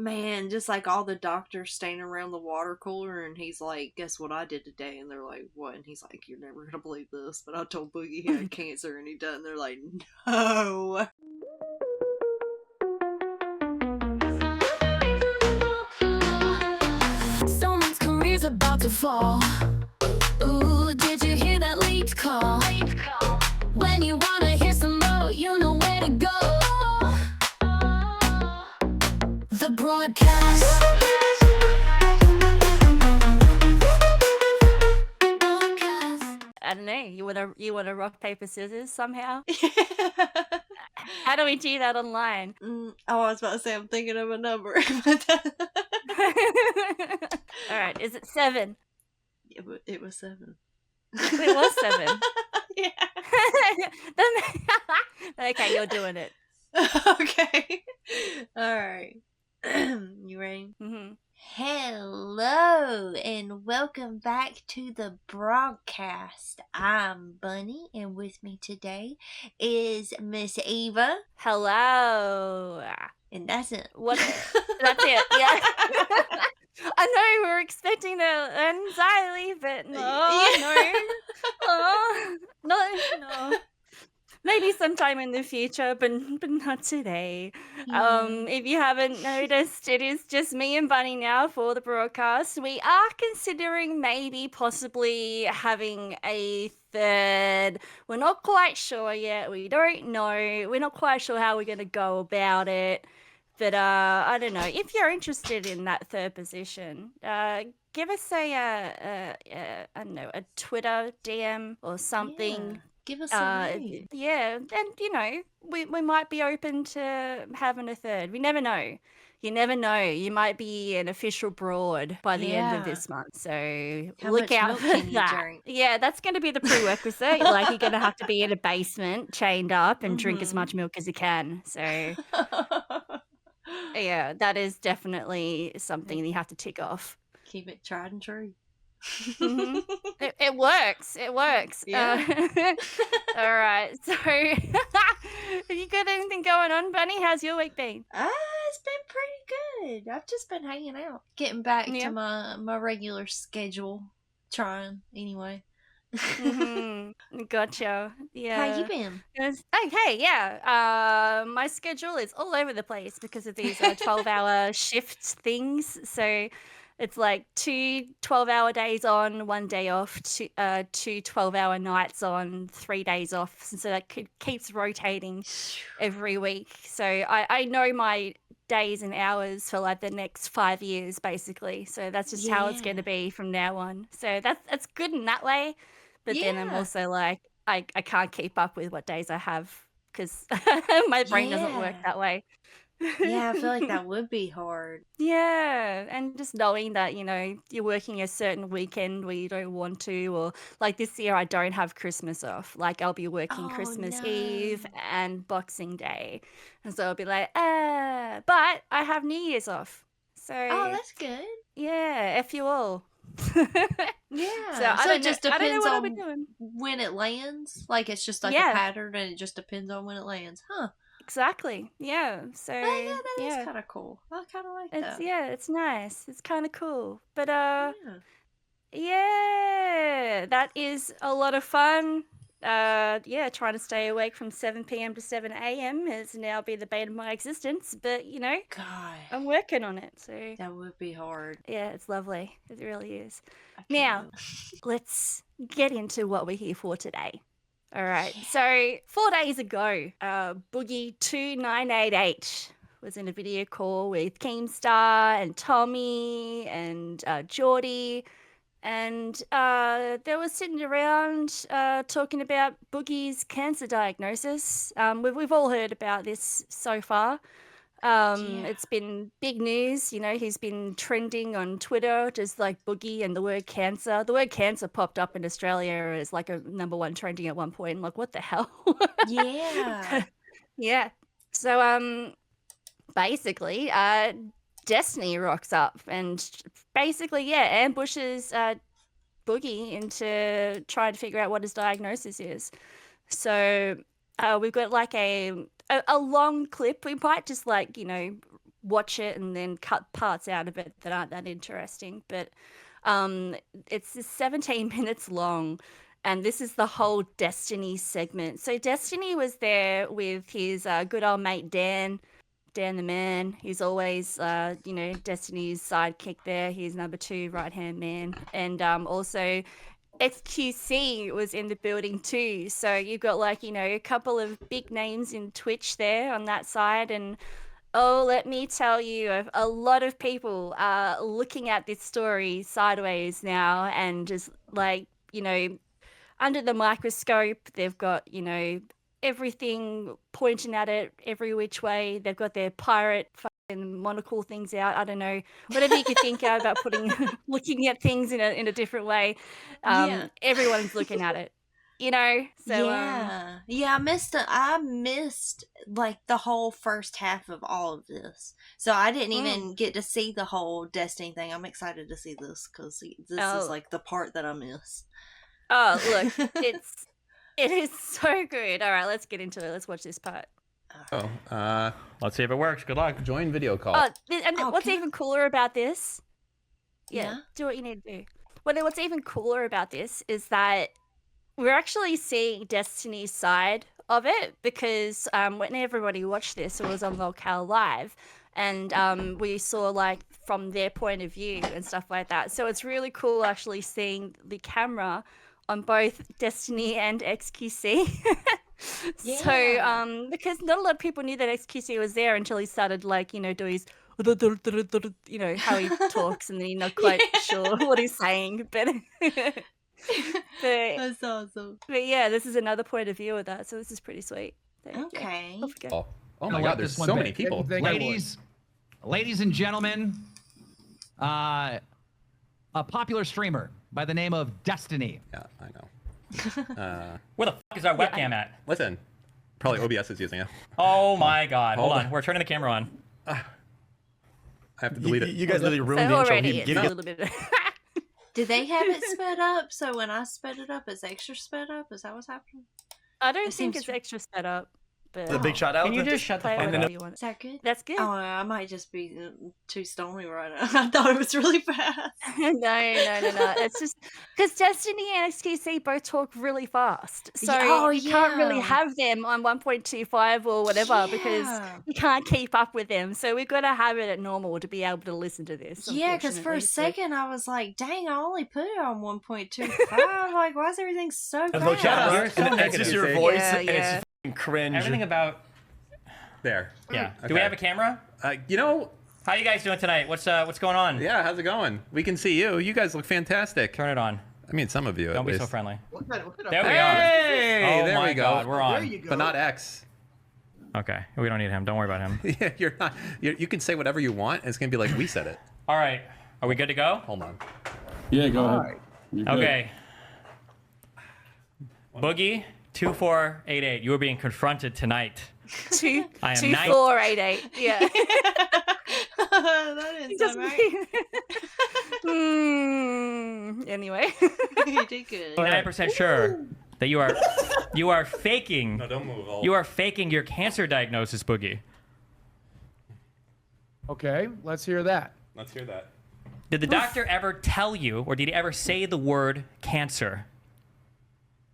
Man, just like all the doctors standing around the water cooler, and he's like, "Guess what I did today?" And they're like, "What?" And he's like, "You're never gonna believe this, but I told Boogie he had cancer," and he done. And they're like, "No." Someone's career's about to fall. Ooh, did you hear that lead call? When you wanna hear some more, you know where to go. The broadcast. I don't know. You wanna rock paper scissors somehow? How do we do that online? Oh, I was about to say I'm thinking of a number. All right, is it 7? It was 7. It was 7. Yeah. Okay, you're doing it. Okay. All right. You ready? Mm-hmm. Hello and welcome back to the broadcast. I'm Bunny, and with me today is Miss Eva. Hello. And that's it. What? That's it. Yeah. I know we were expecting anxiety, but no, no. Maybe sometime in the future, but not today. If you haven't noticed, it is just me and Bunny now for the broadcast. We are considering maybe possibly having a third. We're not quite sure yet. We don't know. We're not quite sure how we're going to go about it. But I don't know. If you're interested in that third position, give us I don't know, a Twitter DM or something. Yeah. Give us a read. Yeah, and we might be open to having a third. We never know. You never know. You might be an official broad by the end of this month. So look out for that. Yeah, that's going to be the prerequisite. Like you're going to have to be in a basement, chained up, and drink as much milk as you can. So yeah, that is definitely something you have to tick off. Keep it tried and true. Mm-hmm. It works. It works. Yeah. All right. So, have you got anything going on, Bunny? How's your week been? It's been pretty good. I've just been hanging out, getting back Yeah. to my regular schedule. Trying anyway. Gotcha. Yeah. How you been? Okay, yeah. My schedule is all over the place because of these 12-hour shift things. So it's like 2 12-hour days on, 1 day off, two 12-hour nights on, 3 days off. So that keeps rotating every week. So I know my days and hours for like the next 5 years, basically. So that's just how it's going to be from now on. So that's good in that way. But then I'm also like, I can't keep up with what days I have because my brain doesn't work that way. Yeah, I feel like that would be hard. Yeah, and just knowing that, you're working a certain weekend where you don't want to, or like this year I don't have Christmas off. Like I'll be working Christmas Eve and Boxing Day. And so I'll be like, but I have New Year's off. So that's good. Yeah, F you all. Yeah. So it just depends what I'll on be doing. when it lands. Like it's just like a pattern, and it just depends on when it lands, huh? Exactly. Yeah. So that is kind of cool. I kind of like that. Yeah, it's nice. It's kind of cool. But yeah, that is a lot of fun. Trying to stay awake from 7 p.m. to 7 a.m. has now been the bane of my existence. But God, I'm working on it. So that would be hard. Yeah, it's lovely. It really is. Now, let's get into what we're here for today. All right. So 4 days ago, Boogie 2988 was in a video call with Keemstar and Tommy and Geordie. And they were sitting around talking about Boogie's cancer diagnosis. We've all heard about this so far. It's been big news. He's been trending on Twitter, just like Boogie and the word cancer. The word cancer popped up in Australia as like a #1 trending at one point. I'm like, what the hell? Yeah. Yeah. So basically, Destiny rocks up and basically, ambushes Boogie into trying to figure out what his diagnosis is. So we've got like a long clip. We might just watch it and then cut parts out of it that aren't that interesting. But it's 17 minutes long, and this is the whole Destiny segment. So Destiny was there with his good old mate Dan the man. He's always, Destiny's sidekick there. He's number 2 right-hand man. And also XQC was in the building too. So you've got a couple of big names in Twitch there on that side. And oh, let me tell you, a lot of people are looking at this story sideways now and just under the microscope. They've got, everything pointing at it every which way. They've got their pirate fucking monocle things out. I don't know, whatever you could think of about looking at things in a different way. Everyone's looking at it, So I missed like the whole first half of all of this, so I didn't even get to see the whole Destiny thing. I'm excited to see this because this is like the part that I missed. Oh, look, it is so good. All right, let's get into it. Let's watch this part. Let's see if it works. Good luck. Join video call. What's even cooler about this? Yeah, do what you need to do. What's even cooler about this is that we're actually seeing Destiny's side of it, because when everybody watched this, it was on Locale Live, and we saw from their point of view and stuff like that. So it's really cool actually seeing the camera on both Destiny and XQC. So because not a lot of people knew that XQC was there until he started doing his how he talks, and then you're not quite sure what he's saying, but That's awesome. But yeah, this is another point of view of that, so this is pretty sweet. Okay. Oh my God, there's so many people. Ladies and gentlemen, a popular streamer by the name of Destiny. Yeah, I know. Where the fuck is our webcam at? Listen, probably OBS is using it. Oh my God. Hold on. We're turning the camera on. I have to delete it. You guys literally ruined the intro. Already, it's a little bit. Did they have it sped up? So when I sped it up, it's extra sped up? Is that what's happening? I don't think it's extra sped up. But The big shout out. Can you just shut the fuck up? Is that good? That's good. Oh, I might just be too stony right now. I thought it was really fast. No. It's just because Destiny and XQC both talk really fast. So you can't really have them on 1.25 or whatever because you can't keep up with them. So we've got to have it at normal to be able to listen to this. Yeah, because for a second I was like, dang, I only put it on 1.25. Like, why is everything so fast? It's just your voice. Yeah, and it's just cringe. Everything about... There. Yeah. Okay. Do we have a camera? How are you guys doing tonight? What's going on? Yeah, how's it going? We can see you. You guys look fantastic. Turn it on. I mean, some of you. Don't be at so least. friendly. There There we are. Hey, Oh there my we go. God, we're on. There you go. But not X. Okay, we don't need him. Don't worry about him. Yeah, you're not. You can say whatever you want. And it's gonna be like we said it. All right. Are we good to go? Hold on. Yeah, go ahead. You're good. Okay. Boogie 2488. You are being confronted tonight. I am 2488. Yeah. That didn't sound right. Anyway. You did good. 99% sure that you are faking. No, don't move. You are faking your cancer diagnosis, Boogie. Okay, let's hear that. Let's hear that. Did the doctor ever tell you, or did he ever say the word cancer?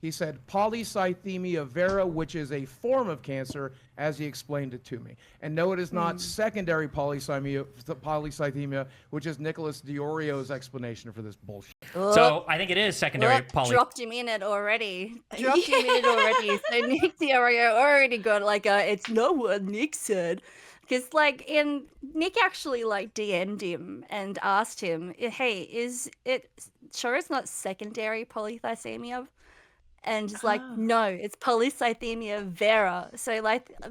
He said polycythemia vera, which is a form of cancer, as he explained it to me. And no, it is not secondary polycythemia, which is Nicholas Diorio's explanation for this bullshit. So I think it is secondary Dropped him in it already. So Nick Diorio already got it's not what Nick said. Because Nick actually DM'd him and asked him, hey, is it sure it's not secondary polycythemia? And it's no, it's polycythemia vera. So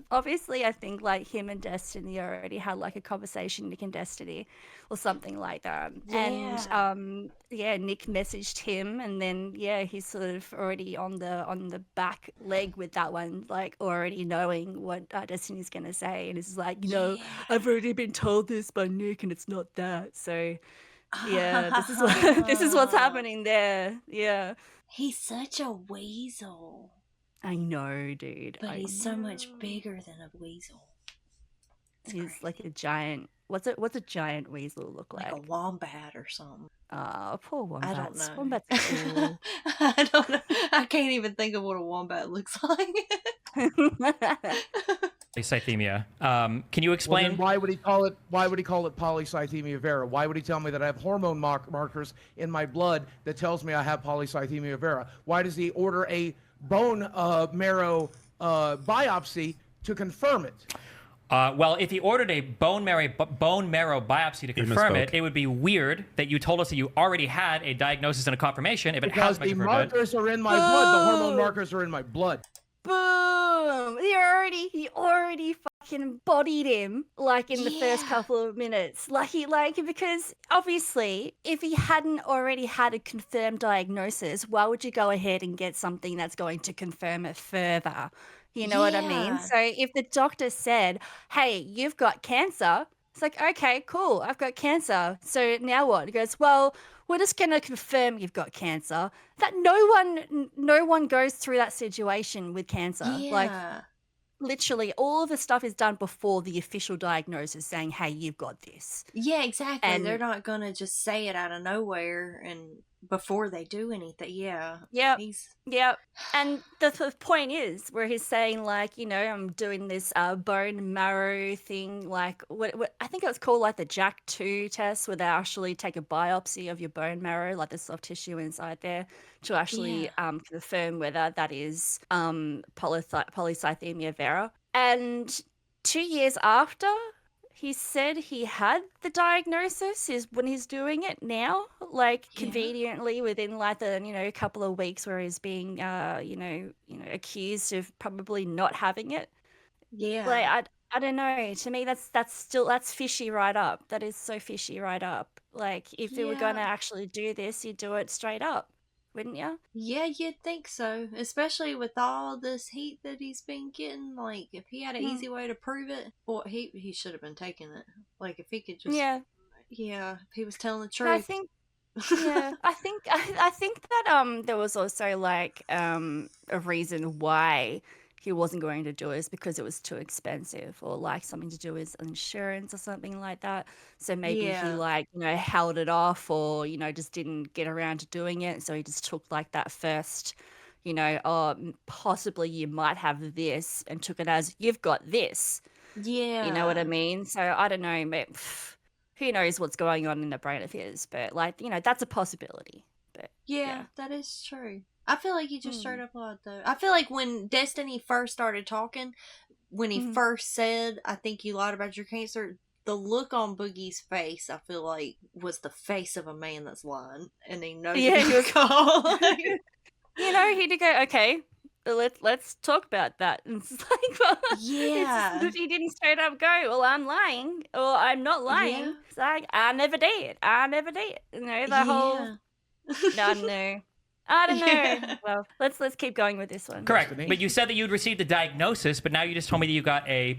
obviously I think him and Destiny already had a conversation, Nick and Destiny, or something like that. Yeah. And Nick messaged him, and then he's sort of already on the back leg with that one, already knowing what Destiny's gonna say, and it's I've already been told this by Nick, and it's not that. So this is what's happening there. Yeah. He's such a weasel. I know, dude. But he's so much bigger than a weasel. He's like a giant. What's a giant weasel look like? Like a wombat or something. Oh, poor wombats. I don't know. Wombats are cool. I don't know. I can't even think of what a wombat looks like. Polycythemia. Can you Well, explain? then why would he call it? Why would he call it polycythemia vera? Why would he tell me that I have hormone markers in my blood that tells me I have polycythemia vera? Why does he order a bone marrow biopsy to confirm it? Well, if he ordered a bone marrow biopsy to confirm it, misspoke. it would be weird that you told us that you already had a diagnosis and a confirmation. If it Because has the been good. markers are in my blood. The hormone markers are in my blood. Boom! He already fucking bodied him like in the first couple of minutes. Because obviously, if he hadn't already had a confirmed diagnosis, why would you go ahead and get something that's going to confirm it further? You know what I mean? Yeah. So if the doctor said, "Hey, you've got cancer," it's like, okay, cool, I've got cancer. So now what? He goes, "Well, we're just gonna confirm you've got cancer." That no one goes through that situation with cancer. Like Yeah. literally all of the stuff is done before the official diagnosis saying, "Hey, you've got this." Yeah, exactly. And- They're not gonna just say it out of nowhere and before they do anything. Yeah. Yep. He's Yep. And the point is where he's saying like, I'm doing this bone marrow thing, like what I think it was called like the JAK2 test, where they actually take a biopsy of your bone marrow, like the soft tissue inside there, to actually confirm whether that is polycythemia vera. And 2 years after he said he had the diagnosis is when he's doing it now, like conveniently within like the couple of weeks where he's being accused of probably not having it. yeah. Like I don't know. To me, that's fishy right up. That is so fishy right up. Like if you were gonna Yeah. actually do this, you'd do it straight up, wouldn't you? Yeah, you'd think so. Especially with all this heat that he's been getting. Like, if he had an easy way to prove it, well, he should have been taking it. Like, if he could just, Yeah. if he was telling the And I truth. think I think that there was also like a reason why he wasn't going to do it is because it was too expensive, or like something to do with insurance or something like that. So maybe he Yeah. held it off, or just didn't get around to doing it. So he just took like that first, possibly you might have this, and took it as you've got this. Yeah. You know what I mean? So I don't know, who knows what's going on in the brain of his, but like, that's a possibility. But Yeah, that is true. I feel like he just straight up lied, though. I feel like when Destiny first started talking, when he first said, "I think you lied about your cancer," the look on Boogie's face, I feel like, was the face of a man that's lying, and he knows Yeah, he was called. he did go, okay, let's talk about that. And it's like, well, Yeah. he didn't straight up go, well, I'm lying, or I'm not lying. Yeah. It's like, I never did. The whole, no. I don't know. Yeah. Well, let's keep going with this one. Correct. Destiny. But you said that you'd received a diagnosis, but now you just told me that you got a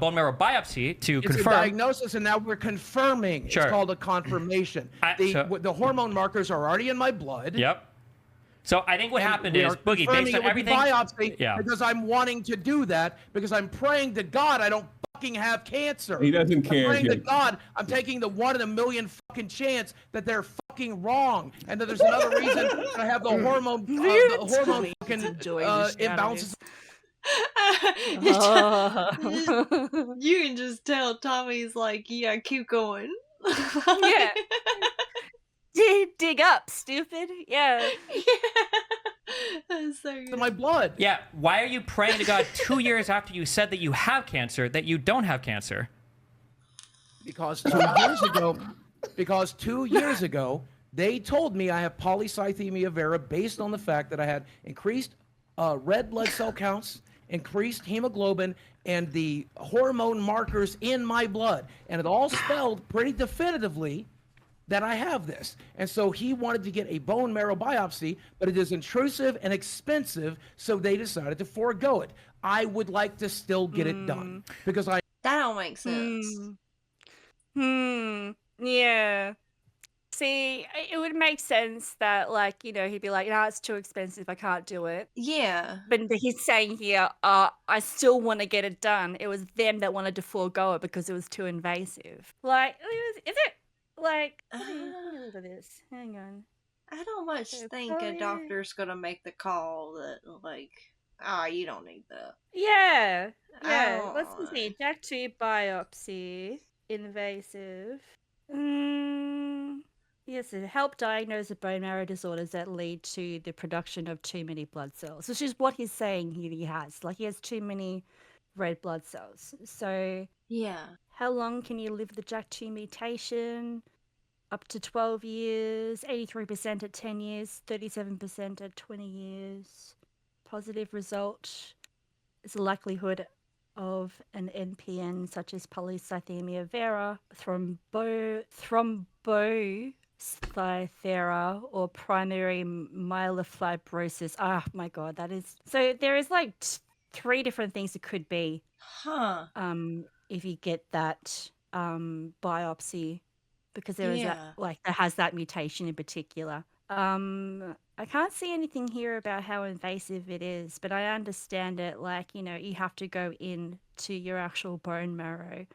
bone marrow biopsy to It's confirm. a diagnosis, and now we're confirming. Sure. It's called a confirmation. The hormone markers are already in my blood. Yep. So I think what happened is, Boogie, confirming based it on with everything. biopsy because I'm wanting to do that because I'm praying to God I don't fucking have cancer. He doesn't care. I'm praying to Jake. God I'm taking the 1 in a million fucking chance that they're fucking wrong, and that there's another reason that I have the hormone fucking imbalances. You can just tell Tommy's like, yeah, keep going. Yeah. Dig up, stupid. Yeah. That's so good. In my blood. Yeah. Why are you praying to God 2 years after you said that you have cancer that you don't have cancer? Because 2 years ago, they told me I have polycythemia vera based on the fact that I had increased red blood cell counts, increased hemoglobin, and the hormone markers in my blood. And it all spelled pretty definitively that I have this. And so he wanted to get a bone marrow biopsy, but it is intrusive and expensive, so they decided to forego it. I would like to still get it done because That don't make sense. Yeah. See, it would make sense that, like, he'd be like, no, it's too expensive. I can't do it. Yeah. But he's saying here, I still want to get it done. It was them that wanted to forego it because it was too invasive. Like, is it, like, what do you look at this? Hang on. I don't much So think a probably- doctor's gonna make the call that, like, you don't need that. Yeah. I Yeah. don't Let's know. see. Jack tube biopsy. Invasive. Yes, it help diagnose the bone marrow disorders that lead to the production of too many blood cells, which is what he's saying he has. Like, he has too many red blood cells. So, Yeah. how long can you live with the JAK2 mutation? Up to 12 years, 83% at 10 years, 37% at 20 years. Positive result is the likelihood of an NPN such as polycythemia vera, thrombocythera, or primary myelofibrosis. Oh my god, that is... So there is like 3 different things it could be. Huh. If you get that biopsy, because there is Yeah. that has that mutation in particular. I can't see anything here about how invasive it is, but I understand it. Like, you have to go in to your actual bone marrow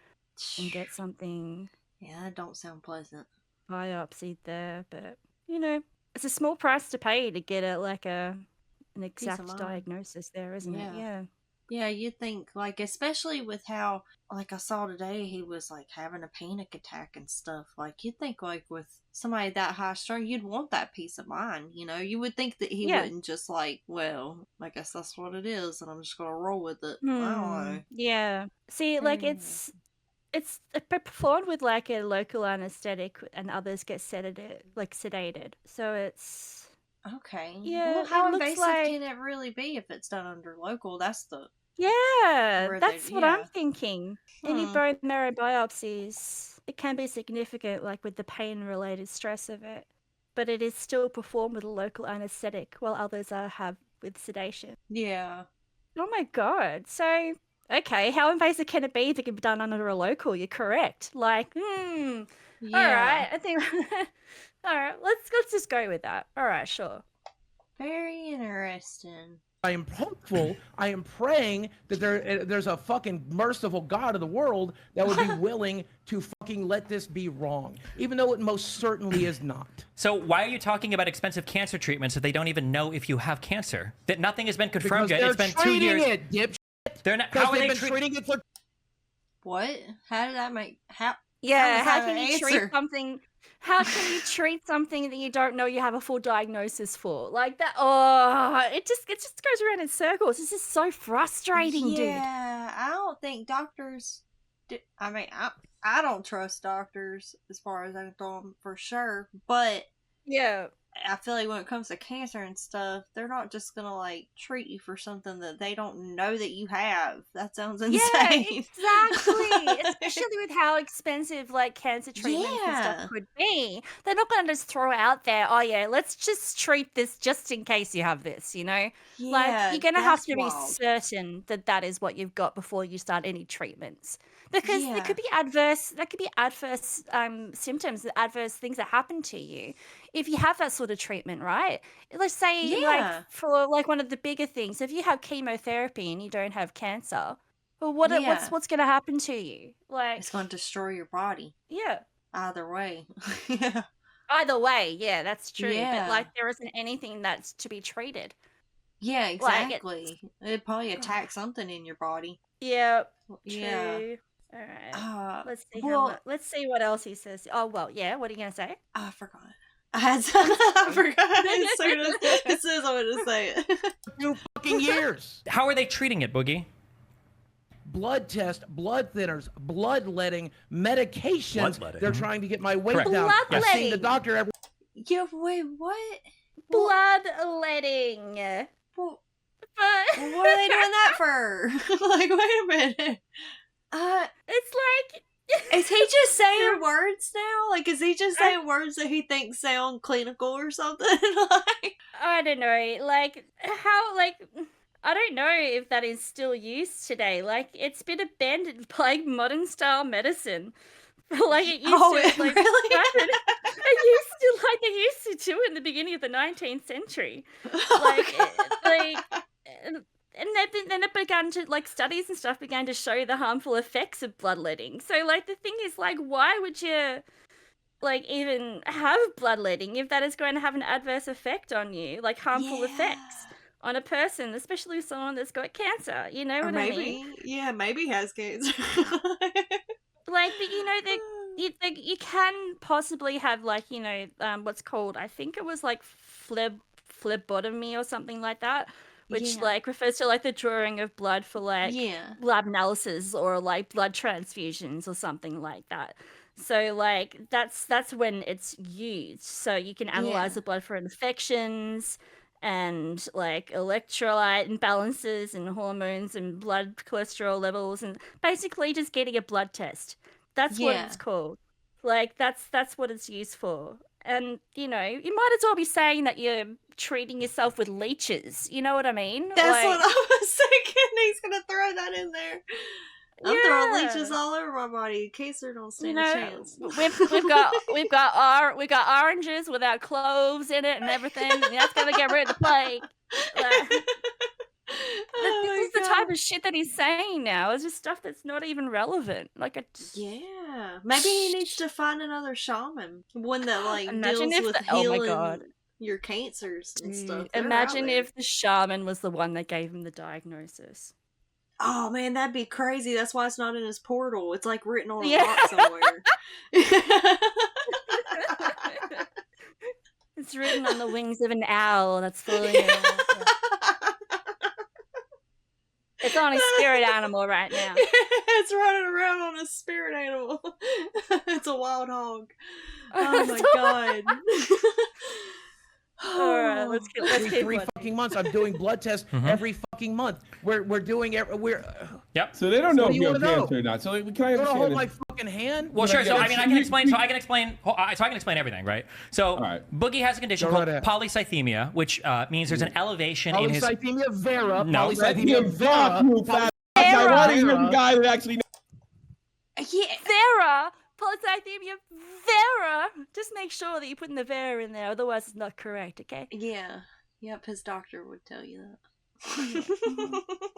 and get something Yeah, that don't sound pleasant. biopsied there. But it's a small price to pay to get an exact mind. diagnosis there, isn't it? Yeah. Yeah. Yeah, you'd think, like, especially with how, like, I saw today, he was, like, having a panic attack and stuff. Like, you'd think, like, with somebody that high strung, you'd want that peace of mind, You would think that he Yeah. wouldn't just, like, well, I guess that's what it is, and I'm just gonna roll with it. I don't know. Yeah. See, like, Hmm. it's performed with, like, a local anesthetic, and others get sedated. So it's... Okay. Yeah, Well, how it looks invasive like... can it really be if it's done under local? That's the... Yeah, Where that's they- what I'm yeah. thinking. Any Hmm. bone marrow biopsies, it can be significant, like with the pain-related stress of it, but it is still performed with a local anesthetic, while others have with sedation. Yeah. Oh my god! So, okay, how invasive can it be if it can be done under a local? You're correct. Like, Yeah. all right, I think. All right, let's just go with that. All right, sure. Very interesting. I am hopeful, I am praying that there's a fucking merciful God of the world that would be willing to fucking let this be wrong, even though it most certainly is not. So why are you talking about expensive cancer treatments if they don't even know if you have cancer? That nothing has been confirmed Because yet. It's they're been 2 years. treating it, dipshit. They're not. Because How are they've they been treating? treating it for... What? How did that make... How... Yeah, is how that can an you answer? treat something? How can you treat something that you don't know you have a full diagnosis for? Like that. Oh, it just goes around in circles. This is so frustrating, dude. Yeah, I don't think doctors... I mean, I don't trust doctors as far as I can throw them for sure, but Yeah. I feel like when it comes to cancer and stuff, they're not just gonna, like, treat you for something that they don't know that you have. That sounds insane. Yeah, exactly. Especially with how expensive, like, cancer treatments and Yeah. stuff could be. They're not going to just throw out there, oh yeah, let's just treat this just in case you have this, Like, Yeah, you're going to have that's to be wild. certain that that is what you've got before you start any treatments. Because there Yeah. could be adverse symptoms, adverse things that happen to you if you have that sort of treatment, right? Let's say, Yeah. like, for, like, one of the bigger things, if you have chemotherapy and you don't have cancer, well, Yeah. what's going to happen to you? Like, It's going to destroy your body. yeah. Either way. Yeah. Either way, yeah, that's true. Yeah. But, like, there isn't anything that's to be treated. Yeah, Like, exactly. It'd probably attack something in your body. Yeah, Yeah. true. All right. Let's see. well, Let's see what else he says. Oh well, yeah. What are you gonna say? I forgot. I forgot as soon as I wanted to say it. 2 fucking years. How are they treating it, Boogie? Blood test, blood thinners, bloodletting, medications. Bloodletting. They're trying to get my weight Correct. down. I'm seeing the Bloodletting. doctor every... Yeah, wait, what? Bloodletting. Well, But what are they doing that for? Like, wait a minute. it's like, Is he just saying words now? Like, is he just saying words that he thinks sound clinical or something? Like, I don't know. Like, how, like, I don't know if that is still used today. Like, it's been abandoned by modern style medicine. Like, it used Oh, to, like, really? it used 19th century. Like, then it began to, like, studies and stuff began to show the harmful effects of bloodletting. So, like, the thing is, like, why would you, like, even have bloodletting if that is going to have an adverse effect on you, like harmful effects on a person, especially someone that's got cancer? You know what I mean? Yeah, maybe has cancer. Like, but you know, you can possibly have, like, you know, what's called, I think it was like phlebotomy or something like that, which like refers to like the drawing of blood for like lab analysis or like blood transfusions or something like that. So like that's when it's used. So you can analyze the blood for infections and like electrolyte imbalances and hormones and blood cholesterol levels, and basically just getting a blood test. That's what it's called. Like that's what it's used for. And you know, you might as well be saying that you're treating yourself with leeches. You know what I mean? That's like, what I was thinking. He's gonna throw that in there. I'm throwing leeches all over my body. Cancer don't stand a chance. We've got oranges without cloves in it and everything. And that's gonna get rid of the plague. Like, this is the type of shit that he's saying now. It's just stuff that's not even relevant. Like, maybe he needs to find another shaman, one that like deals with healing your cancers and stuff. Imagine if the shaman was the one that gave him the diagnosis. Oh man, that'd be crazy. That's why it's not in his portal. It's like written on a rock somewhere. It's written on the wings of an owl that's floating around. It's on a spirit animal right now. It's running around on a spirit animal. It's a wild hog. Oh my god. Alright, let's keep 3 fucking months. I'm doing blood tests every fucking month. We're doing Yep. So they don't know if you have know? cancer or not. So can I You wanna hold understand my this? fucking hand? Well, sure. So I mean, I can explain everything, right? So Boogie has a condition called polycythemia, which means there's an elevation in his Polycythemia vera. No. Polycythemia vera. I want to hear the guy that actually knows. Vera! Polycythemia vera! Just make sure that you put in the vera in there, otherwise it's not correct, okay? Yeah. Yep, his doctor would tell you that.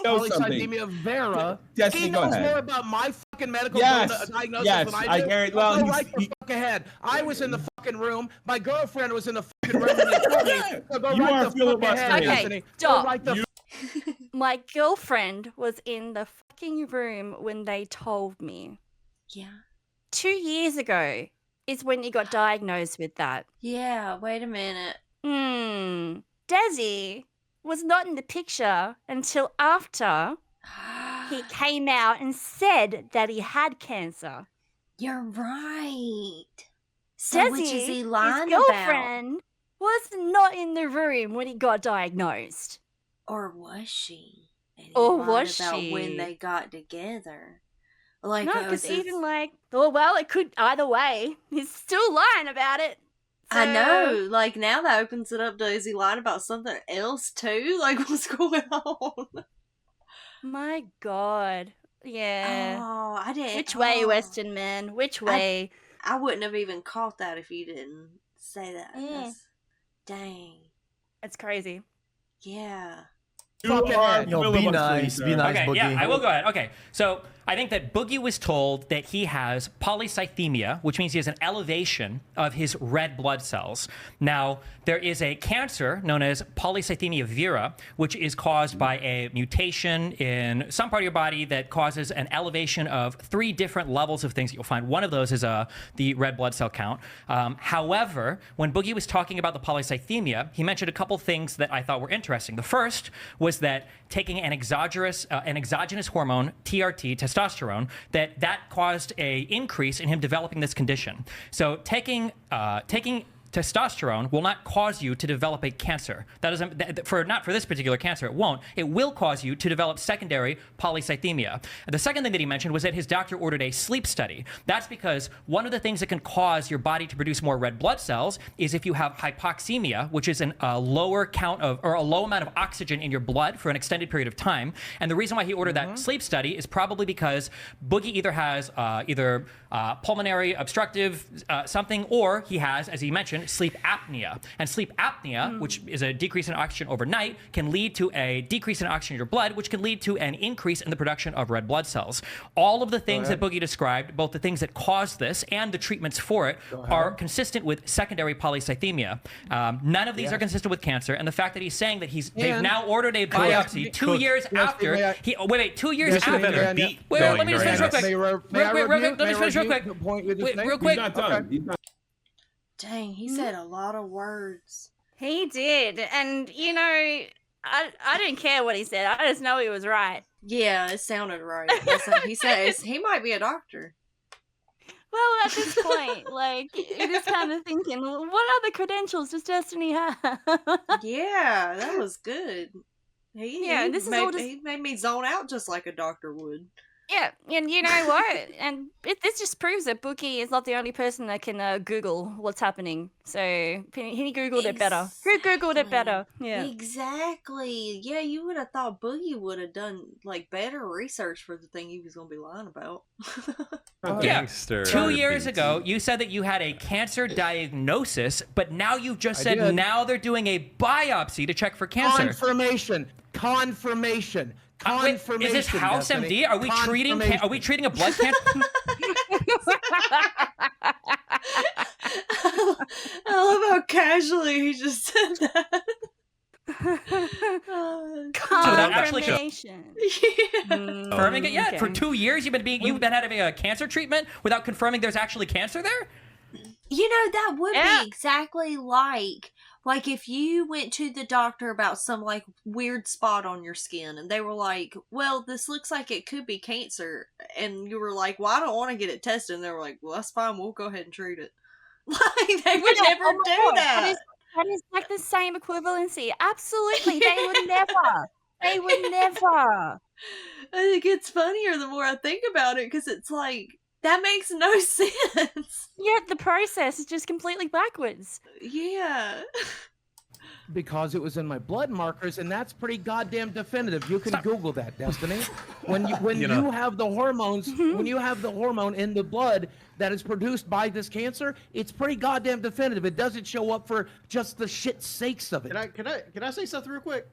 Polycythemia vera. Destiny, He go knows ahead. more about my fucking medical Yes. diagnosis Yes, than I I do. guarantee- Go well, right the fuck ahead. I was in the fucking room. My girlfriend was in the fucking room when they told me. So go You right are the fuck filibustering. ahead, Okay, Destiny. Go stop. right the My girlfriend was in the fucking room when they told me. Yeah. 2 years ago is when you got diagnosed with that. Yeah, wait a minute. Desi was not in the picture until after he came out and said that he had cancer. You're right. So Desi, which is he his lying about? girlfriend, was not in the room when he got diagnosed. Or was she? And he Or lied was about she? when they got together? Like, No, because even like, well, it could either way. He's still lying about it. I So- know. Like, now that opens it up to, is he lying about something else too? Like, what's going on? My God. Yeah. Oh, I didn't. Which way, oh. Western man? Which way? I wouldn't have even caught that if you didn't say that. Dang. It's crazy. Yeah. You are Yo, be nice. Be nice, Okay, Boogie. yeah, I will go ahead. Okay, so I think that Boogie was told that he has polycythemia, which means he has an elevation of his red blood cells. Now, there is a cancer known as polycythemia vera, which is caused by a mutation in some part of your body that causes an elevation of 3 different levels of things that you'll find. One of those is the red blood cell count. However, when Boogie was talking about the polycythemia, he mentioned a couple things that I thought were interesting. The first was that taking an exogenous hormone, TRT, testosterone, that caused a increase in him developing this condition. So taking testosterone will not cause you to develop a cancer. That doesn't, not for this particular cancer, it won't. It will cause you to develop secondary polycythemia. The second thing that he mentioned was that his doctor ordered a sleep study. That's because one of the things that can cause your body to produce more red blood cells is if you have hypoxemia, which is a lower count of, or a low amount of oxygen in your blood for an extended period of time. And the reason why he ordered that sleep study is probably because Boogie either has pulmonary obstructive something, or he has, as he mentioned, condition, sleep apnea. And sleep apnea, which is a decrease in oxygen overnight, can lead to a decrease in oxygen in your blood, which can lead to an increase in the production of red blood cells. All of the things that Boogie described, both the things that cause this and the treatments for it, are consistent with secondary polycythemia. None of these are consistent with cancer, and the fact that he's saying that they've now ordered a biopsy 2 years after. Wait, 2 years after. Let me just finish real quick. Let me finish real quick. Real quick. He's not done. He's not. Dang, he said a lot of words. He did, and I didn't care what he said. I just know he was right. Yeah, it sounded right. That's what he says he might be a doctor. Well, at this point, like, it is kind of thinking, well, what other credentials does Destiny have? Yeah, that was good. He made me zone out just like a doctor would. Yeah, and you know what? And this just proves that Boogie is not the only person that can Google what's happening. So he Googled it better. Who Googled it better? Yeah. Exactly. Yeah, you would have thought Boogie would have done like better research for the thing he was going to be lying about. Gangster. 2 years ago, you said that you had a cancer diagnosis, but now you've just said now they're doing a biopsy to check for cancer. Confirmation. Wait, is this House MD? Are we treating a blood cancer? I love how casually he just said that. Confirmation. Confirming it? Yeah, okay. For 2 years you've been having a cancer treatment without confirming there's actually cancer there? That would be exactly like if you went to the doctor about some like weird spot on your skin and they were like, well, this looks like it could be cancer. And you were like, well, I don't want to get it tested. And they were like, well, that's fine. We'll go ahead and treat it. Like they would never do that. That is like the same equivalency. Absolutely. They would never. They would never. I think it's funnier the more I think about it because it's like, that makes no sense. Yeah, the process is just completely backwards. Yeah. Because it was in my blood markers, and that's pretty goddamn definitive. You can Google that, Destiny. When you have the hormones, when you have the hormone in the blood that is produced by this cancer, it's pretty goddamn definitive. It doesn't show up for just the shit sakes of it. Can I say something real quick?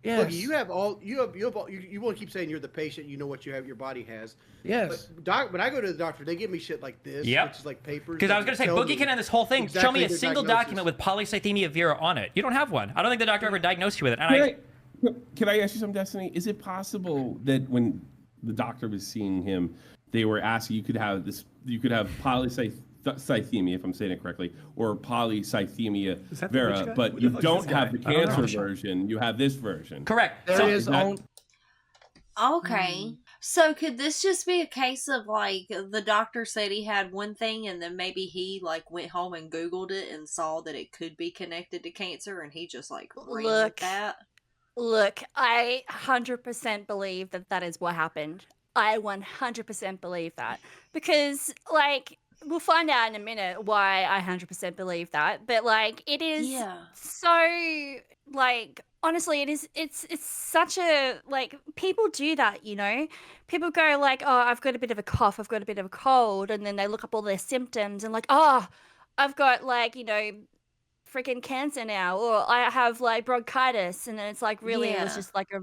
Yes. Boogie, you want to keep saying you're the patient, you know what your body has. Yes. But when I go to the doctor, they give me shit like this, which is like papers. Because I was going to say, Boogie can end this whole thing. Show me a single document with polycythemia vera on it. You don't have one. I don't think the doctor ever diagnosed you with it. Can I ask you something, Destiny? Is it possible that when the doctor was seeing him, they were asking you could have polycythemia, if I'm saying it correctly, or polycythemia vera, but you don't have the cancer version. You have this version. Correct. Okay. So could this just be a case of like the doctor said he had one thing and then maybe he like went home and Googled it and saw that it could be connected to cancer and he just like ran with that? Look, I 100% believe that is what happened. I 100% believe that. Because, like, we'll find out in a minute why I 100% believe that. But, like, it is so, like, honestly, it's such a, like, people do that, you know? People go like, oh, I've got a bit of a cough, I've got a bit of a cold. And then they look up all their symptoms and like, oh, I've got, like, you know, freaking cancer now, or I have like bronchitis, and it's like really it was just like a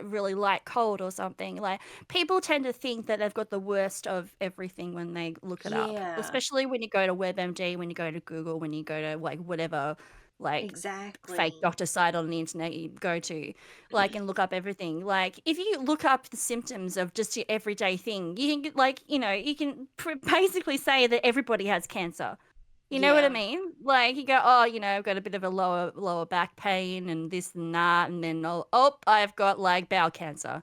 really light cold or something. Like people tend to think that they've got the worst of everything when they look it up, especially when you go to WebMD, when you go to Google, when you go to like whatever like fake doctor site on the internet you go to, like, and look up everything. Like if you look up the symptoms of just your everyday thing, you can like, you know, you can basically say that everybody has cancer. You know what I mean? Like you go, oh, you know, I've got a bit of a lower back pain and this and that, and then oh, I've got like bowel cancer.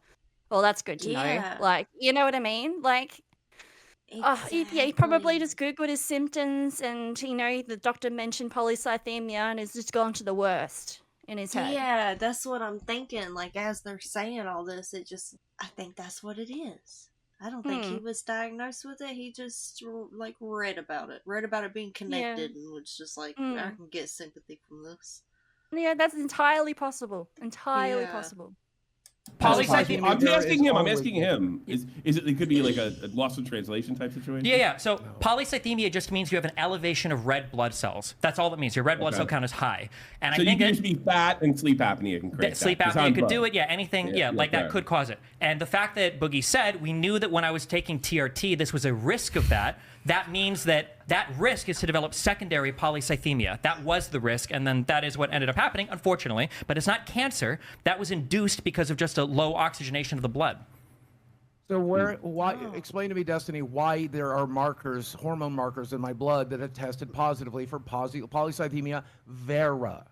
Well, that's good to know. Like, you know what I mean? Like, he probably just Googled his symptoms, and you know, the doctor mentioned polycythemia, and it's just gone to the worst in his head. Yeah, that's what I'm thinking. Like as they're saying all this, I think that's what it is. I don't think he was diagnosed with it. He just like read about it being connected, and was just like, I can get sympathy from this. Yeah, that's entirely possible. Entirely possible. Polycythemia. I'm asking him. I'm always- asking him. Is it could be like a lost in translation type situation? Yeah. So polycythemia just means you have an elevation of red blood cells. That's all that means. Your red blood cell count is high. And So I think you can just be fat and sleep apnea can create sleep that. apnea could do it. Yeah, anything. Yeah, like that right. could cause it. And the fact that Boogie said we knew that when I was taking TRT, this was a risk of that. That means that risk is to develop secondary polycythemia. That was the risk, and then that is what ended up happening, unfortunately. But it's not cancer. That was induced because of just a low oxygenation of the blood. So why? Explain to me, Destiny, why there are markers, hormone markers in my blood that have tested positively for polycythemia vera.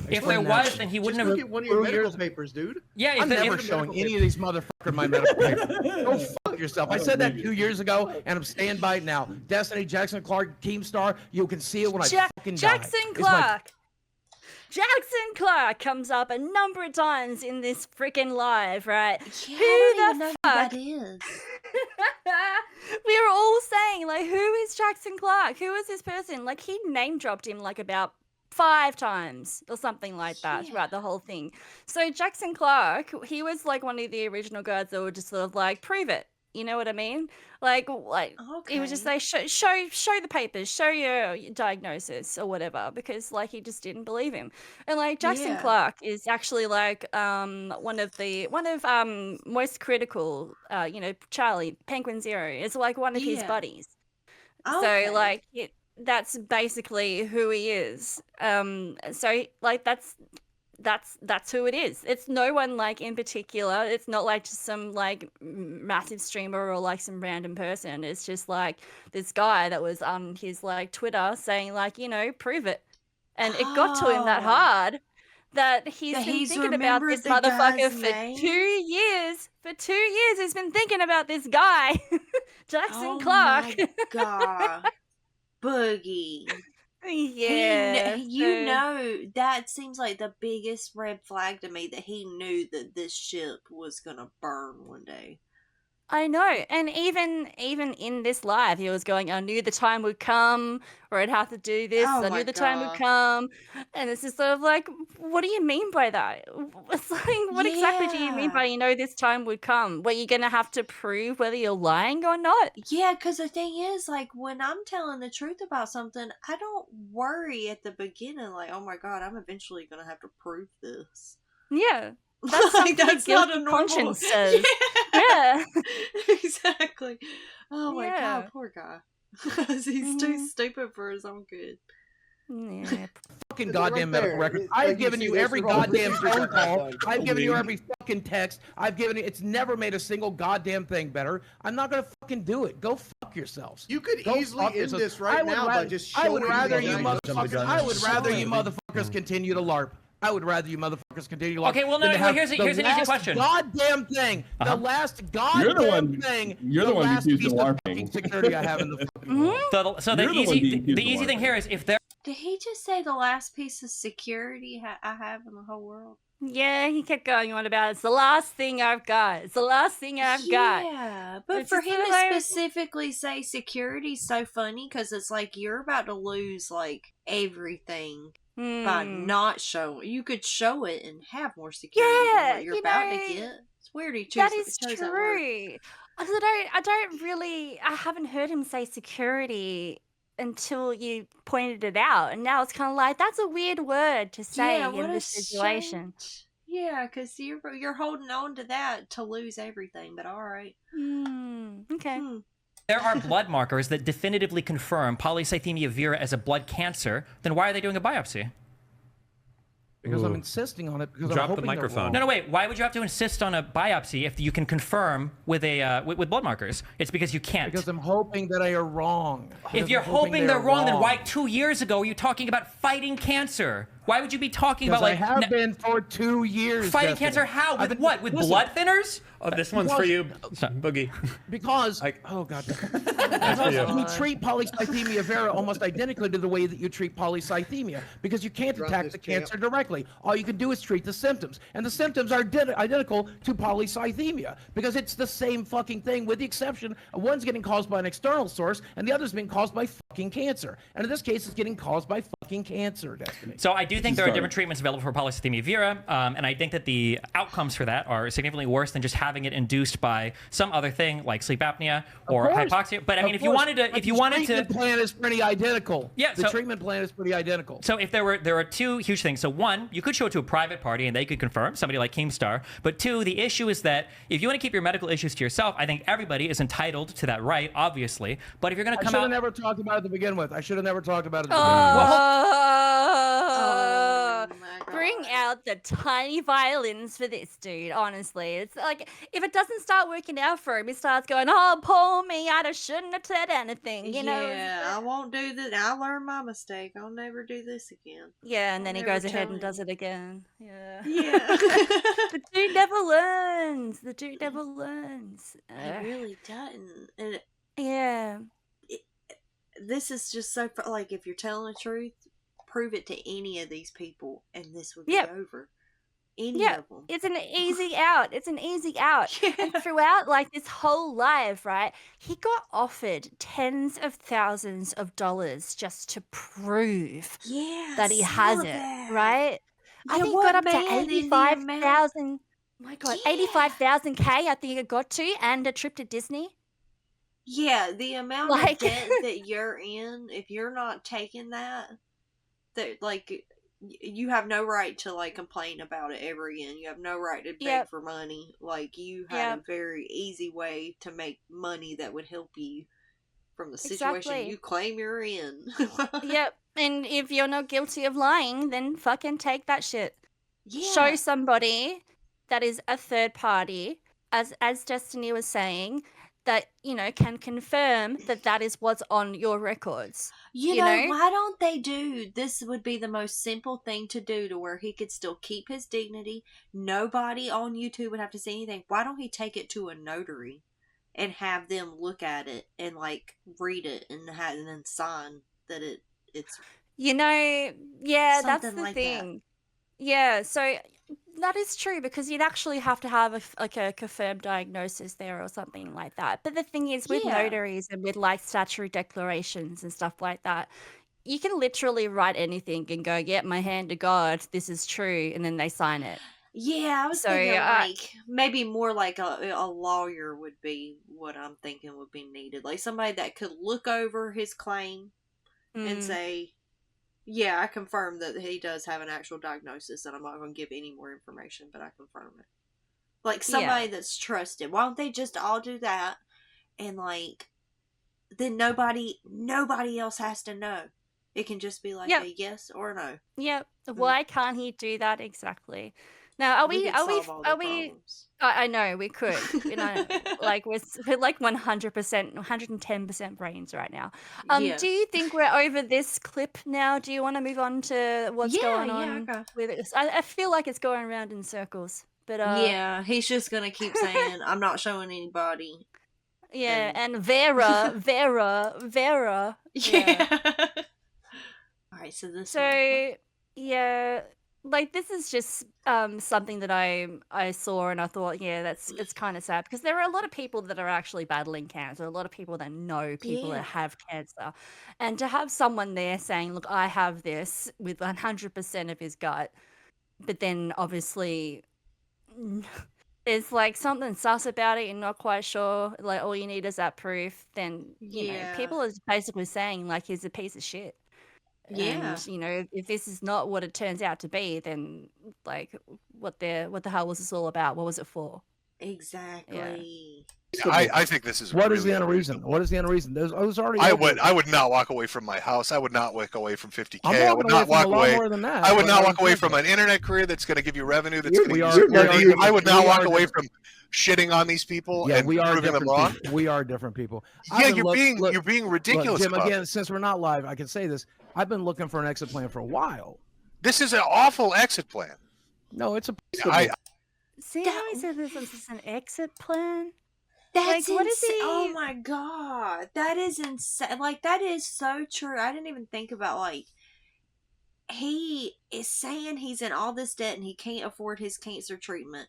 If there was, then he wouldn't Just have. look at one of your medical papers, dude. Yeah, I'm never showing any of these motherfuckers my medical papers. Go fuck yourself. I said that 2 years ago, and I'm staying by it now. Destiny, Jackson Clark, Keemstar, you can see it when I fucking die. Jackson It's my- Clark. Jackson Clark comes up a number of times in this freaking live, right? Yeah, Who I don't the even know fuck? who that is. We were all saying, like, who is Jackson Clark? Who is this person? Like, he name dropped him like about 5 times or something like that throughout the whole thing. So Jackson Clark, he was like one of the original guys that would just sort of like prove it. You know what I mean? Like he would just say, show the papers, show your diagnosis or whatever, because like he just didn't believe him. And like Jackson Clark is actually like one of most critical, Charlie Penguin Zero is like one of his buddies. Okay. So like that's basically who he is. So like that's who it is. It's no one like in particular. It's not like just some like massive streamer or like some random person. It's just like this guy that was on his like Twitter saying like, prove it. And it got to him that hard that he's been thinking about this motherfucker for 2 years. For 2 years he's been thinking about this guy, Jackson Clark. Oh my God. Boogie. Yeah. That seems like the biggest red flag to me, that he knew that this ship was gonna burn one day. I know. And even in this live, he was going, I knew the time would come where I'd have to do this. Oh I my knew the time would God. come. And it's just sort of like, what do you mean by that? It's like, what exactly do you mean by, this time would come? Where you're going to have to prove whether you're lying or not? Yeah, because the thing is, like, when I'm telling the truth about something, I don't worry at the beginning, like, oh my God, I'm eventually going to have to prove this. Yeah. That's Like, something that's a not guilty a normal conscience says. Yeah. Exactly. Oh my Yeah. God, poor guy. He's too stupid for his own good. Yeah. Fucking It's goddamn right medical there. record. It's I've like you given see you this every wrong goddamn procedure phone call. done. I've given you every fucking text. I've given you. It's never made a single goddamn thing better. I'm not gonna fucking do it. Go fuck yourselves. You could Go easily fuck end yourselves. this right now by just I showing would me rather the you diagnosis. motherfuckers. I would rather you motherfuckers continue to LARP. I would rather you motherfuckers continue to LARP. Okay, well, no, than to well, have here's an the easy last question. Goddamn thing. The last You're goddamn the one. thing. You're the one last who's used piece to of LARPing. fucking security I have in the fucking world. So You're the one being accused the of easy thing LARPing. here is if there. Did he just say the last piece of security I have in the whole world? Yeah, he kept going on about it's the last thing I've got. It's the last thing I've got. Yeah, but It's for just him to like- specifically say security's so funny, because it's like you're about to lose like everything by not showing. You could show it and have more security than Yeah, what you're you about know, to get. It's weird he chose That is chose that word. true. I haven't heard him say security until you pointed it out, and now it's kind of like that's a weird word to say Yeah, in what a this situation. shame. Yeah, because you're holding on to that to lose everything. But all right. Okay. There are blood markers that definitively confirm polycythemia vera as a blood cancer, then why are they doing a biopsy? Because I'm insisting on it. Because I'm Drop the hoping they're microphone. wrong. No, wait. Why would you have to insist on a biopsy if you can confirm with a with blood markers? It's because you can't. Because I'm hoping that I are wrong. If Because you're I'm hoping they're wrong, then wrong. why 2 years ago were you talking about fighting cancer? Why would you be talking Because about I like have been for 2 years. fighting Destiny. cancer? How? I've With been- what? With listen, blood thinners? Oh, this one's for you, Boogie. Because oh god, because you treat polycythemia vera almost identically to the way that you treat polycythemia, because you can't Drop attack this the champ. cancer directly. All you can do is treat the symptoms, and the symptoms are identical to polycythemia because it's the same fucking thing, with the exception of one's getting caused by an external source and the other's being caused by fucking cancer. And in this case, it's getting caused by fucking cancer, Destiny. So I do think there are different treatments available for polycythemia vera, and I think that the outcomes for that are significantly worse than just having it induced by some other thing like sleep apnea or hypoxia. But I mean, if you wanted to, the treatment plan is pretty identical. Yeah, the treatment plan is pretty identical. So if there are two huge things. So one, you could show it to a private party and they could confirm, somebody like Keemstar. But two, the issue is that if you want to keep your medical issues to yourself, I think everybody is entitled to that right, obviously. But if you're going to come out, I should have never talked about it to begin with. I should have never talked about it to begin with. Bring out the tiny violins for this dude, honestly. It's like, if it doesn't start working out for him, he starts going, oh, poor me, I shouldn't have said anything, you know? Yeah, I won't do that. I learned my mistake. I'll never do this again. Yeah, and then he goes ahead and does it again. Yeah. Yeah. The dude never learns. The dude never learns. It really doesn't. And yeah. This is just so, like, if you're telling the truth, prove it to any of these people, and this would be over. Any of them. It's an easy out. It's an easy out. Yeah. And throughout, like, this whole life, right, he got offered tens of thousands of dollars just to prove that he has it, right? I think it got up to 85,000. My God, 85,000K, I think it got to, and a trip to Disney. Yeah, the amount of debt that you're in, if you're not taking that, like, you have no right to, like, complain about it ever again. You have no right to beg for money. Like, you had a very easy way to make money that would help you from the situation you claim you're in. Yep. And if you're not guilty of lying, then fucking take that shit. Yeah. Show somebody that is a third party, as Destiny was saying, that, you know, can confirm that that is what's on your records. You know, why don't they do, this would be the most simple thing to do to where he could still keep his dignity. Nobody on YouTube would have to say anything. Why don't he take it to a notary and have them look at it and, like, read it and then sign that it's... You know, yeah, that's the like thing. Yeah, so that is true, because you'd actually have to have a confirmed diagnosis there or something like that. But the thing is, with notaries and with, like, statutory declarations and stuff like that, you can literally write anything and go, yeah, my hand to God, this is true, and then they sign it. Yeah, I was thinking, like, maybe more like a lawyer would be what I'm thinking would be needed. Like, somebody that could look over his claim and say, yeah, I confirm that he does have an actual diagnosis, and I'm not going to give any more information, but I confirm it. Like, somebody that's trusted. Why don't they just all do that, and, like, then nobody else has to know. It can just be like a yes or no. Yep. Why can't he do that exactly? Now, are we? I know we could. You know, like we're like 100%, 110% brains right now. Do you think we're over this clip now? Do you want to move on to what's going on with it? I feel like it's going around in circles. But yeah, he's just gonna keep saying, "I'm not showing anybody." Yeah, and Vera. Yeah. All right, so this. Yeah. Like, this is just something that I saw and I thought, yeah, it's kind of sad, because there are a lot of people that are actually battling cancer, a lot of people that know people that have cancer, and to have someone there saying, look, I have this, with 100% of his gut, but then obviously there's, like, something sus about it, you're not quite sure, like, all you need is that proof, then, you know, people are basically saying, like, he's a piece of shit. Yeah. And, you know, if this is not what it turns out to be, then, like, what the hell was this all about? What was it for? Exactly. I think this is. What is the end reason? What is the end reason? There's already. I would not walk away from my house. I would not walk away from 50K. I would not walk away. I would not walk away from an internet career that's going to give you revenue. That's going to give you. I would not walk away from shitting on these people and proving them wrong. We are different people. Yeah, you're being ridiculous. Jim, again, since we're not live, I can say this. I've been looking for an exit plan for a while. This is an awful exit plan. No, it's a. See how he said this is an exit plan? That's like, what is he? Oh my god, that is insane. Like, that is so true. I didn't even think about, like, he is saying he's in all this debt and he can't afford his cancer treatment,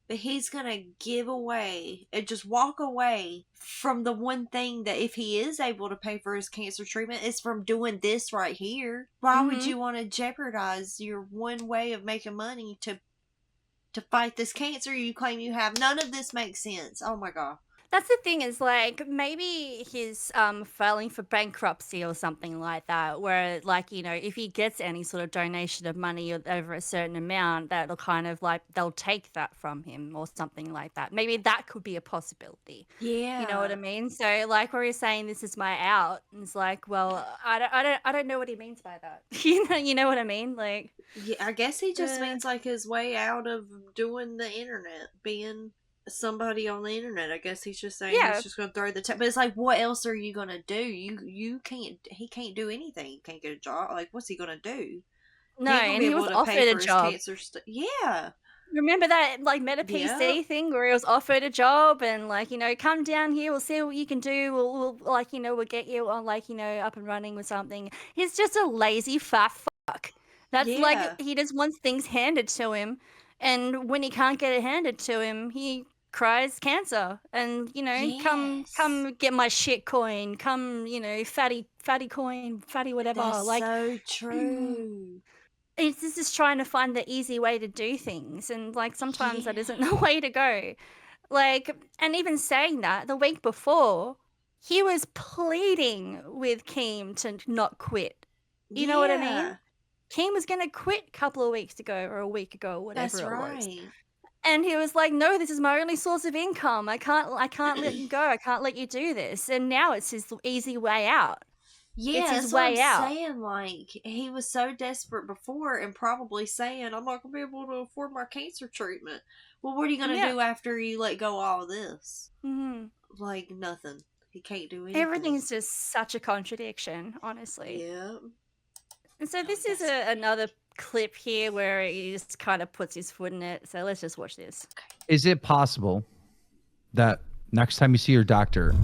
but he's gonna give away and just walk away from the one thing that if he is able to pay for his cancer treatment, is from doing this right here. Why would you want to jeopardize your one way of making money to fight this cancer you claim you have? None of this makes sense. Oh my god. That's the thing, is like maybe he's filing for bankruptcy or something like that, where like, you know, if he gets any sort of donation of money over a certain amount, that'll kind of like they'll take that from him or something like that. Maybe that could be a possibility. Yeah. You know what I mean? So like where he's saying this is my out, and it's like, well, I don't know what he means by that. You know what I mean? Like, yeah, I guess he just means like his way out of doing the internet, being somebody on the internet. I guess he's just saying he's just gonna throw the but it's like, what else are you gonna do? You can't, he can't do anything. He can't get a job. Like, what's he gonna do? No, and he was offered a job. Yeah. Remember that like metokur thing where he was offered a job and like, you know, come down here, we'll see what you can do. We'll like, you know, we'll get you on like, you know, up and running with something. He's just a lazy fat fuck. That's like, he just wants things handed to him, and when he can't get it handed to him, he cries cancer. And you know, come get my shit coin, come, you know, fatty coin, fatty whatever. That's like so true. It's just trying to find the easy way to do things, and like sometimes that isn't the way to go. Like, and even saying that, the week before he was pleading with Keem to not quit. You know what I mean? Keem was going to quit a couple of weeks ago or a week ago or whatever it was. And he was like, no, this is my only source of income. I can't let you go. I can't let you do this. And now it's his easy way out. Yeah, it's his that's way what I'm out. saying. Like, he was so desperate before and probably saying, I'm not going to be able to afford my cancer treatment. Well, what are you going to do after you let go of all of this? Like, nothing. He can't do anything. Everything's just such a contradiction, honestly. Yeah. And so this is another clip here where he just kind of puts his foot in it. So let's just watch this. Is it possible that next time you see your doctor,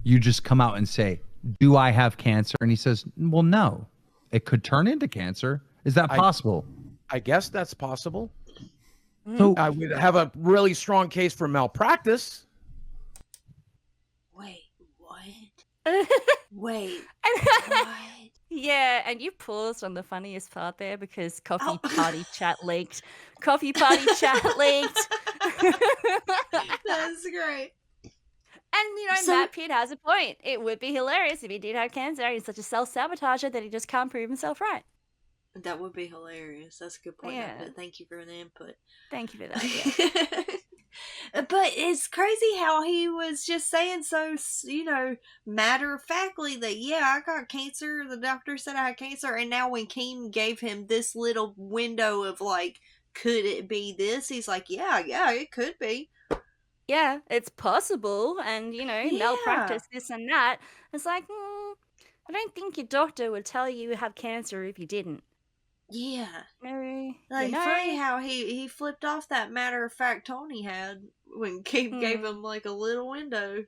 you just come out and say, do I have cancer? And he says, well, no. It could turn into cancer. Is that possible? I guess that's possible. So I would have a really strong case for malpractice. Wait, what? Wait, what? Yeah, and you paused on the funniest part there because Coffee Party Chat leaked. Coffee Party Chat leaked. That's great. And, you know, Matt Pitt has a point. It would be hilarious if he did have cancer. He's such a self-sabotager that he just can't prove himself right. That would be hilarious. That's a good point. Yeah. Thank you for the input. Thank you for that, yeah. But it's crazy how he was just saying so, you know, matter-of-factly that, yeah, I got cancer. The doctor said I had cancer. And now when Keem gave him this little window of, like, could it be this? He's like, yeah, it could be. Yeah, it's possible. And, you know, malpractice, this and that. It's like, I don't think your doctor would tell you have cancer if you didn't. Yeah. Maybe. Like, funny how he flipped off that matter-of-fact tone he had when Keem gave him, like, a little window.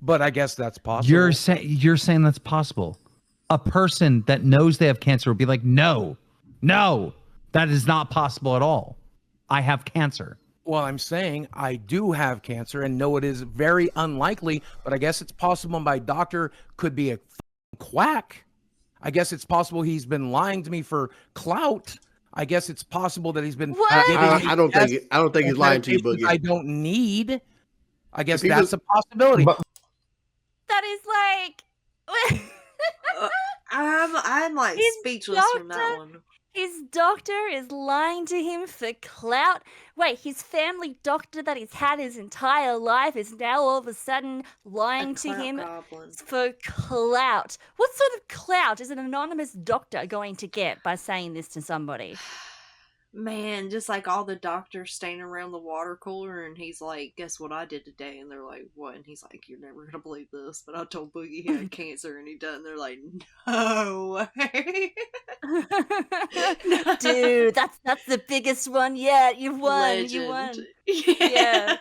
But I guess that's possible. you're saying that's possible. A person that knows they have cancer would be like, no, that is not possible at all. I have cancer. Well, I'm saying I do have cancer and know it is very unlikely, but I guess it's possible my doctor could be a quack. I guess it's possible he's been lying to me for clout. I guess it's possible that he's been. I don't think he's lying to you, Boogie. I don't need. I guess that's a possibility. That is like. I'm like speechless from that one. His doctor is lying to him for clout. Wait, his family doctor that he's had his entire life is now all of a sudden lying to him for clout. What sort of clout is an anonymous doctor going to get by saying this to somebody? Man, just like all the doctors standing around the water cooler, and he's like, guess what I did today? And they're like, what? And he's like, you're never going to believe this, but I told Boogie he had cancer, and he does. And they're like, no way. Dude, that's the biggest one yet. You've won. Legend. You won. Yeah.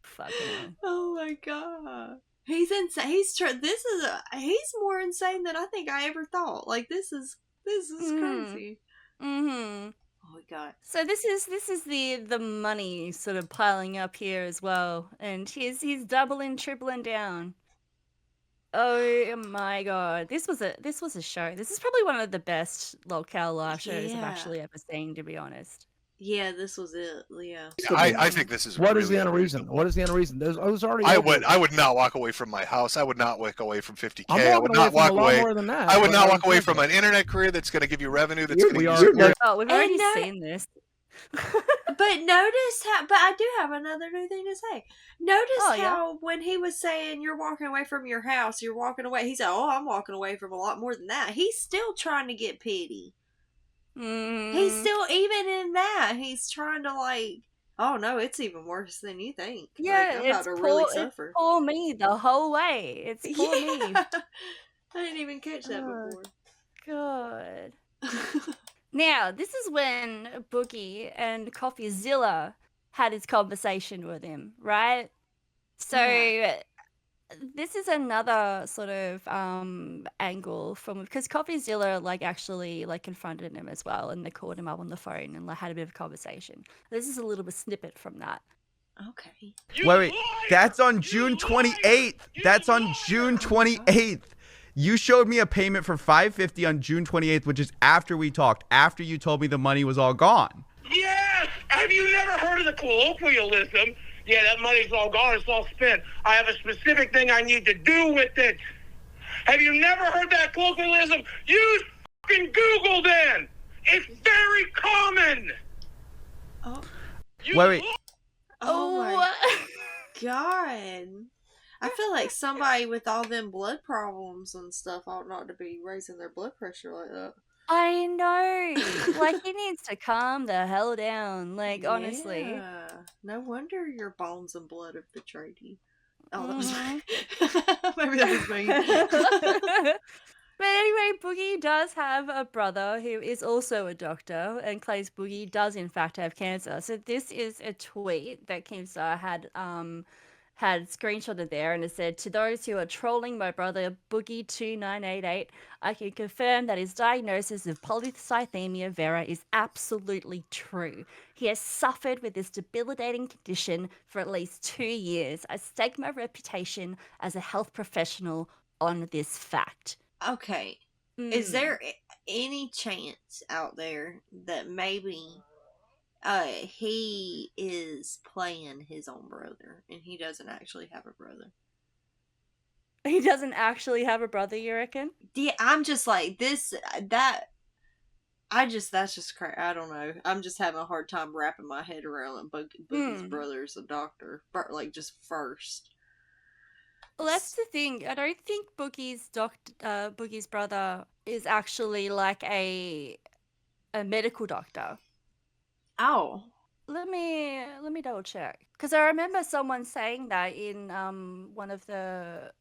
Fucking. Oh my god. He's insane. He's more insane than I think I ever thought. Like, this is crazy. Mm-hmm. we got. So this is the money sort of piling up here as well, and he's doubling, tripling down. Oh my god, this was a show. This is probably one of the best locale live shows I've actually ever seen, to be honest. Yeah, this was it. Yeah. I think this is. What is the end reason? What is the end reason? There's already. I would not walk away from my house. I would not walk away from $50K. I would not walk away. More than that, I would not walk away from an internet career that's going to give you revenue. That's going to. Oh, we've already seen this. But notice how. But I do have another new thing to say. Notice how when he was saying you're walking away from your house, you're walking away. He said, "Oh, I'm walking away from a lot more than that." He's still trying to get pity. He's still, even in that, he's trying to like, oh no, it's even worse than you think. Yeah, like, I'm about to really suffer. It's poor me the whole way. It's poor me. I didn't even catch that before. God. Now, this is when Boogie and CoffeeZilla had his conversation with him, right? So this is another sort of angle from, because CoffeeZilla like actually like confronted him as well, and they called him up on the phone and like had a bit of a conversation. This is a little bit snippet from that. Okay. Wait, that's on June 28th. That's on June 28th. You showed me a payment for $550 on June 28th, which is after we talked, after you told me the money was all gone. Yes! Have you never heard of the colloquialism? Yeah, that money's all gone. It's all spent. I have a specific thing I need to do with it. Have you never heard that colloquialism? Use fucking Google then. It's very common. Oh. Wait. Oh my god. I feel like somebody with all them blood problems and stuff ought not to be raising their blood pressure like that. I know. Like, he needs to calm the hell down. Like, honestly. Yeah. No wonder your bones and blood have betrayed you. Oh, that was maybe that was me. But anyway, Boogie does have a brother who is also a doctor and claims Boogie does in fact have cancer. So this is a tweet that Keemstar had screenshotted there, and it said, "To those who are trolling my brother Boogie2988, I can confirm that his diagnosis of polycythemia vera is absolutely true. He has suffered with this debilitating condition for at least 2 years. I stake my reputation as a health professional on this fact." Okay. Is there any chance out there that maybe he is playing his own brother and he doesn't actually have a brother? He doesn't actually have a brother, you reckon? Yeah, I'm just like that's just crazy. I don't know. I'm just having a hard time wrapping my head around that Boogie's brother's a doctor, but like just first. Well, that's the thing. I don't think Boogie's brother is actually like a medical doctor. Oh. Let me double check, because I remember someone saying that in one of the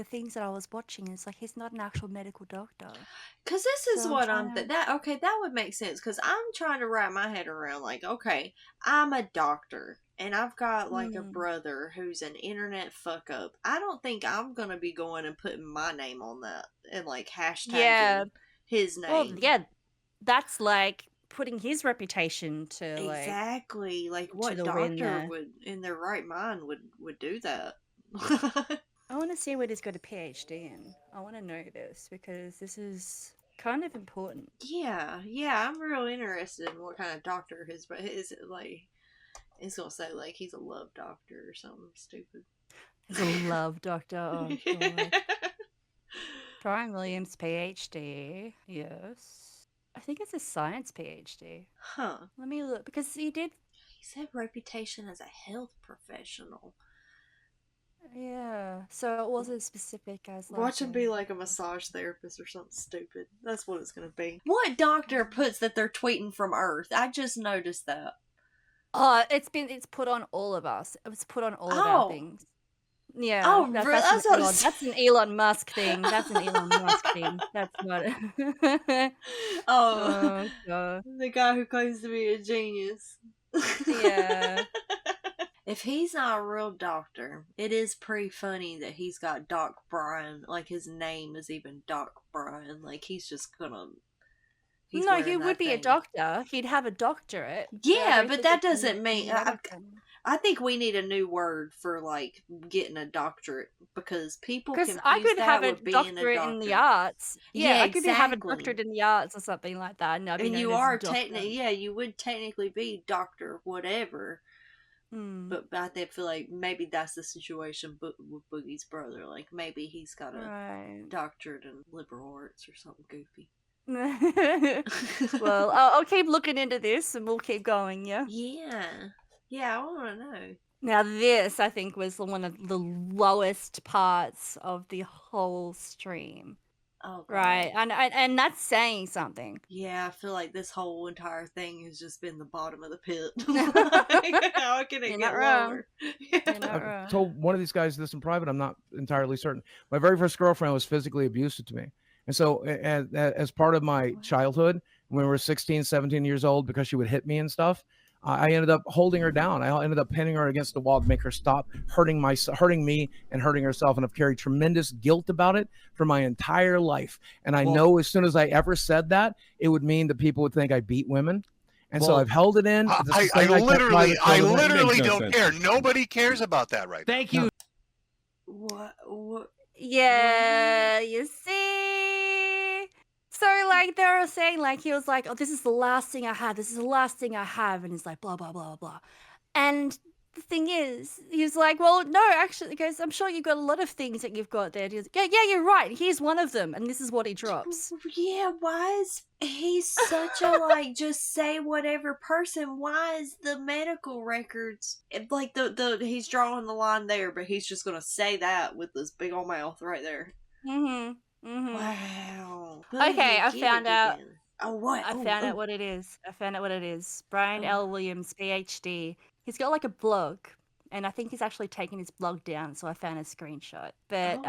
things that I was watching. Is like he's not an actual medical doctor. Because this is what that would make sense. Because I'm trying to wrap my head around like, okay, I'm a doctor and I've got like a brother who's an internet fuck up. I don't think I'm gonna be going and putting my name on that and like hashtagging his name. Well, yeah, that's like putting his reputation to exactly like what doctor would in their right mind would do that. I want to see what he's got a PhD in. I want to know this because this is kind of important. Yeah, I'm real interested in what kind of doctor his is it like. He's gonna say like he's a love doctor or something stupid. He's a love doctor. Oh god. Brian Williams PhD. Yes. I think it's a science PhD. Huh. Let me look, because he said reputation as a health professional. Yeah. So it wasn't specific as like watch him be like a massage therapist or something stupid. That's what it's gonna be. What doctor puts that they're tweeting from Earth? I just noticed that. Oh, it's put on all of us. It was put on all of our things. Yeah. Oh, that's an Elon Musk thing. That's an Elon Musk thing. That's not it. Oh God. The guy who claims to be a genius. Yeah. If he's not a real doctor, it is pretty funny that he's got Doc Brian. Like his name is even Doc Brian. Like he's just gonna No, he would be a doctor. He'd have a doctorate. Yeah, but that doesn't mean. I think we need a new word for like getting a doctorate because people confuse I could that have a with being a doctorate doctor. in the arts. Yeah, I could have a exactly. doctorate in the arts or something like that. And you are technically, you would technically be doctor whatever. But I feel like maybe that's the situation with Boogie's brother. Like maybe he's got a doctorate in liberal arts or something goofy. Well, I'll keep looking into this and we'll keep going, yeah? Yeah, I want to know. Now this, I think, was one of the lowest parts of the whole stream. Oh, God. Right, and that's saying something. Yeah, I feel like this whole entire thing has just been the bottom of the pit. How can it get lower? I told one of these guys this in private. I'm not entirely certain. My very first girlfriend was physically abusive to me. And so as part of my childhood, when we were 16, 17 years old, because she would hit me and stuff, I ended up holding her down. I ended up pinning her against the wall to make her stop hurting me and hurting herself. And I've carried tremendous guilt about it for my entire life. And I know as soon as I ever said that, it would mean that people would think I beat women. And so I've held it in. I literally don't care. Nobody cares about that right now. Thank you. What? Yeah, you see? So, like, they were saying, like, he was like, oh, this is the last thing I have. This is the last thing I have. And he's like, blah, blah, blah, blah. And the thing is, he's like, well, no, actually, because I'm sure you've got a lot of things that you've got there. He's like, yeah, you're right. Here's one of them. And this is what he drops. Yeah, why is he such a, like, just say whatever person? Why is the medical records, like, he's drawing the line there, but he's just going to say that with this big old mouth right there. Wow. Okay, I found out. Oh, what? I found out what it is. Brian L. Williams, PhD. He's got like a blog, and I think he's actually taken his blog down, so I found a screenshot. But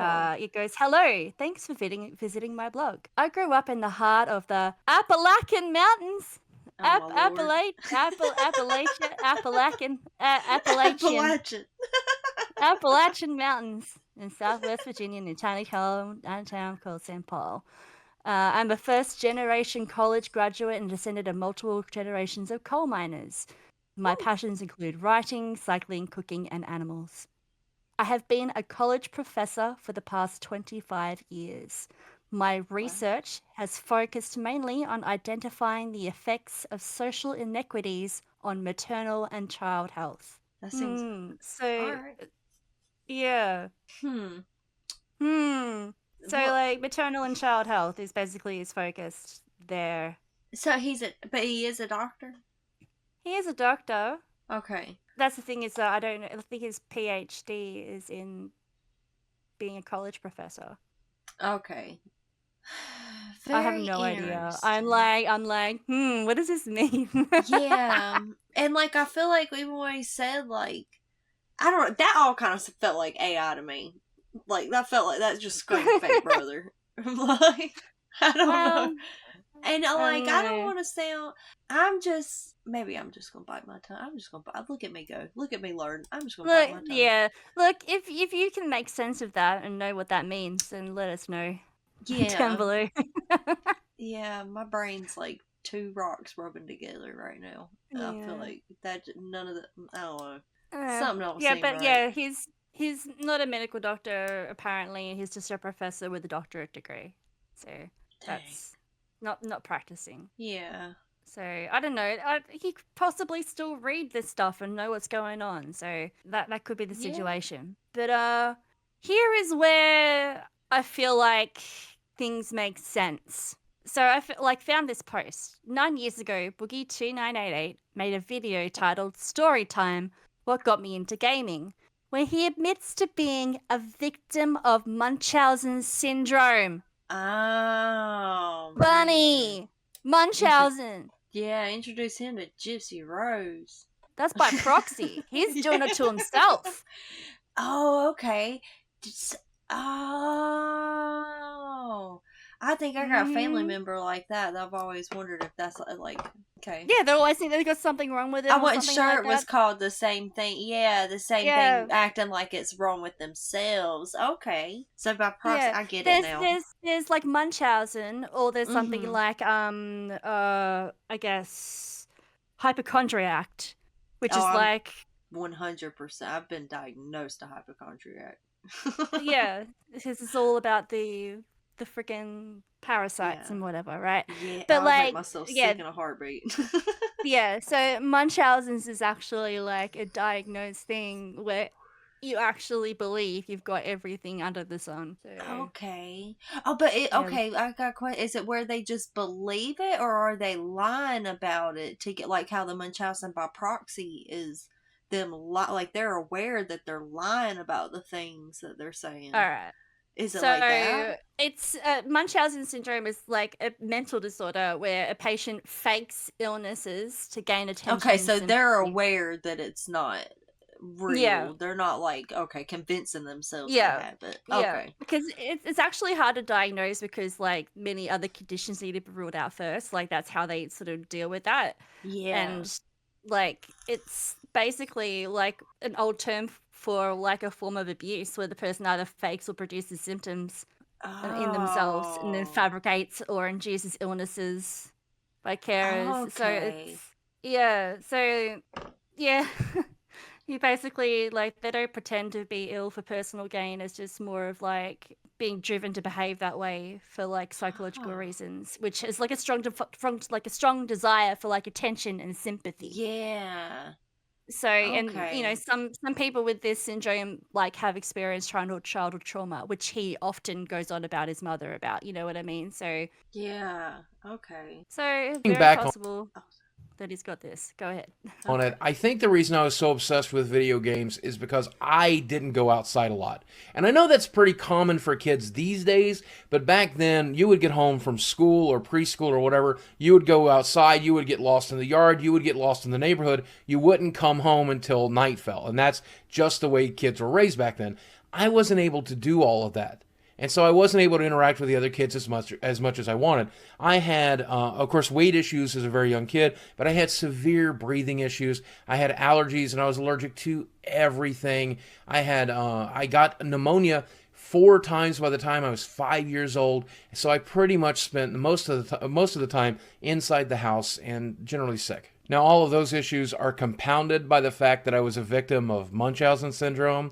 it goes, hello, thanks for visiting my blog. I grew up in the heart of the Appalachian Mountains. Appalachian Mountains in Southwest Virginia in a tiny town called St. Paul. I'm a first-generation college graduate and descended of multiple generations of coal miners. My passions include writing, cycling, cooking, and animals. I have been a college professor for the past 25 years. My research has focused mainly on identifying the effects of social inequities on maternal and child health. That seems... Yeah. So, like, maternal and child health is basically his focus there. So he is a doctor? He is a doctor. Okay. That's the thing is that I think his PhD is in being a college professor. Okay. I have no idea. I'm like, what does this mean? Yeah. And, like, I feel like even when he said, like, I don't know, that all kind of felt like AI to me. Like, that felt like that just screamed fake brother. Like, I don't know. And, like, I don't want to sound, maybe I'm just going to bite my tongue. I'm just going to look at me go. Look at me learn. I'm just going to bite my tongue. Yeah. Look, if you can make sense of that and know what that means, then let us know. Yeah. Down below. Yeah, my brain's like two rocks rubbing together right now. Yeah. I feel like that, none of the, I don't know. Something else. Yeah, but right. Yeah, he's not a medical doctor, apparently. He's just a professor with a doctorate degree. So that's not practicing. Yeah. So I don't know. He could possibly still read this stuff and know what's going on. So that could be the situation. Yeah. But here is where I feel like things make sense. So I found this post. 9 years ago, Boogie2988 made a video titled Story Time, What Got Me Into Gaming, where he admits to being a victim of Munchausen syndrome. Oh. Bunny! Munchausen! Yeah, introduce him to Gypsy Rose. That's by proxy. He's doing it to himself. Oh, okay. Oh. I think I got a family member like that. I've always wondered if that's like, Okay. Yeah, they always think they've got something wrong with it. I wasn't sure it was called the same thing. Yeah, the same thing, acting like it's wrong with themselves. Okay. So by proxy, I get it now. There's like Munchausen, or there's something like I guess hypochondriac, which is like 100%. I've been diagnosed a hypochondriac. yeah, this is all about the freaking parasites and whatever, right? Yeah, but I'll like make myself sick in a heartbeat. yeah, so Munchausen's is actually like a diagnosed thing where you actually believe you've got everything under the sun. So. Okay. Oh, but okay, I got a question. Is it where they just believe it, or are they lying about it to get like how the Munchausen by proxy is them like they're aware that they're lying about the things that they're saying? All right. Is it like that? It's Munchausen syndrome is like a mental disorder where a patient fakes illnesses to gain attention. Okay, so they're aware that it's not real. Yeah. They're not like convincing themselves to have it. Okay. Yeah, because it's actually hard to diagnose because like many other conditions need to be ruled out first. Like that's how they sort of deal with that. Yeah. And like it's basically like an old term for like a form of abuse where the person either fakes or produces symptoms in themselves and then fabricates or induces illnesses by carers. Okay. So you basically like they don't pretend to be ill for personal gain. It's just more of like being driven to behave that way for like psychological reasons, which is like a strong desire for like attention and sympathy. Yeah. So and you know some people with this syndrome like have experienced childhood trauma, which he often goes on about his mother about. You know what I mean? So yeah. Okay. So very back possible that he's got this. Go ahead. On it. I think the reason I was so obsessed with video games is because I didn't go outside a lot. And I know that's pretty common for kids these days, but back then you would get home from school or preschool or whatever, you would go outside, you would get lost in the yard, you would get lost in the neighborhood, you wouldn't come home until night fell. And that's just the way kids were raised back then. I wasn't able to do all of that. And so I wasn't able to interact with the other kids as much as I wanted. I had, of course, weight issues as a very young kid, but I had severe breathing issues. I had allergies, and I was allergic to everything. I got pneumonia 4 times by the time I was 5 years old. So I pretty much spent most of the time inside the house and generally sick. Now, all of those issues are compounded by the fact that I was a victim of Munchausen syndrome.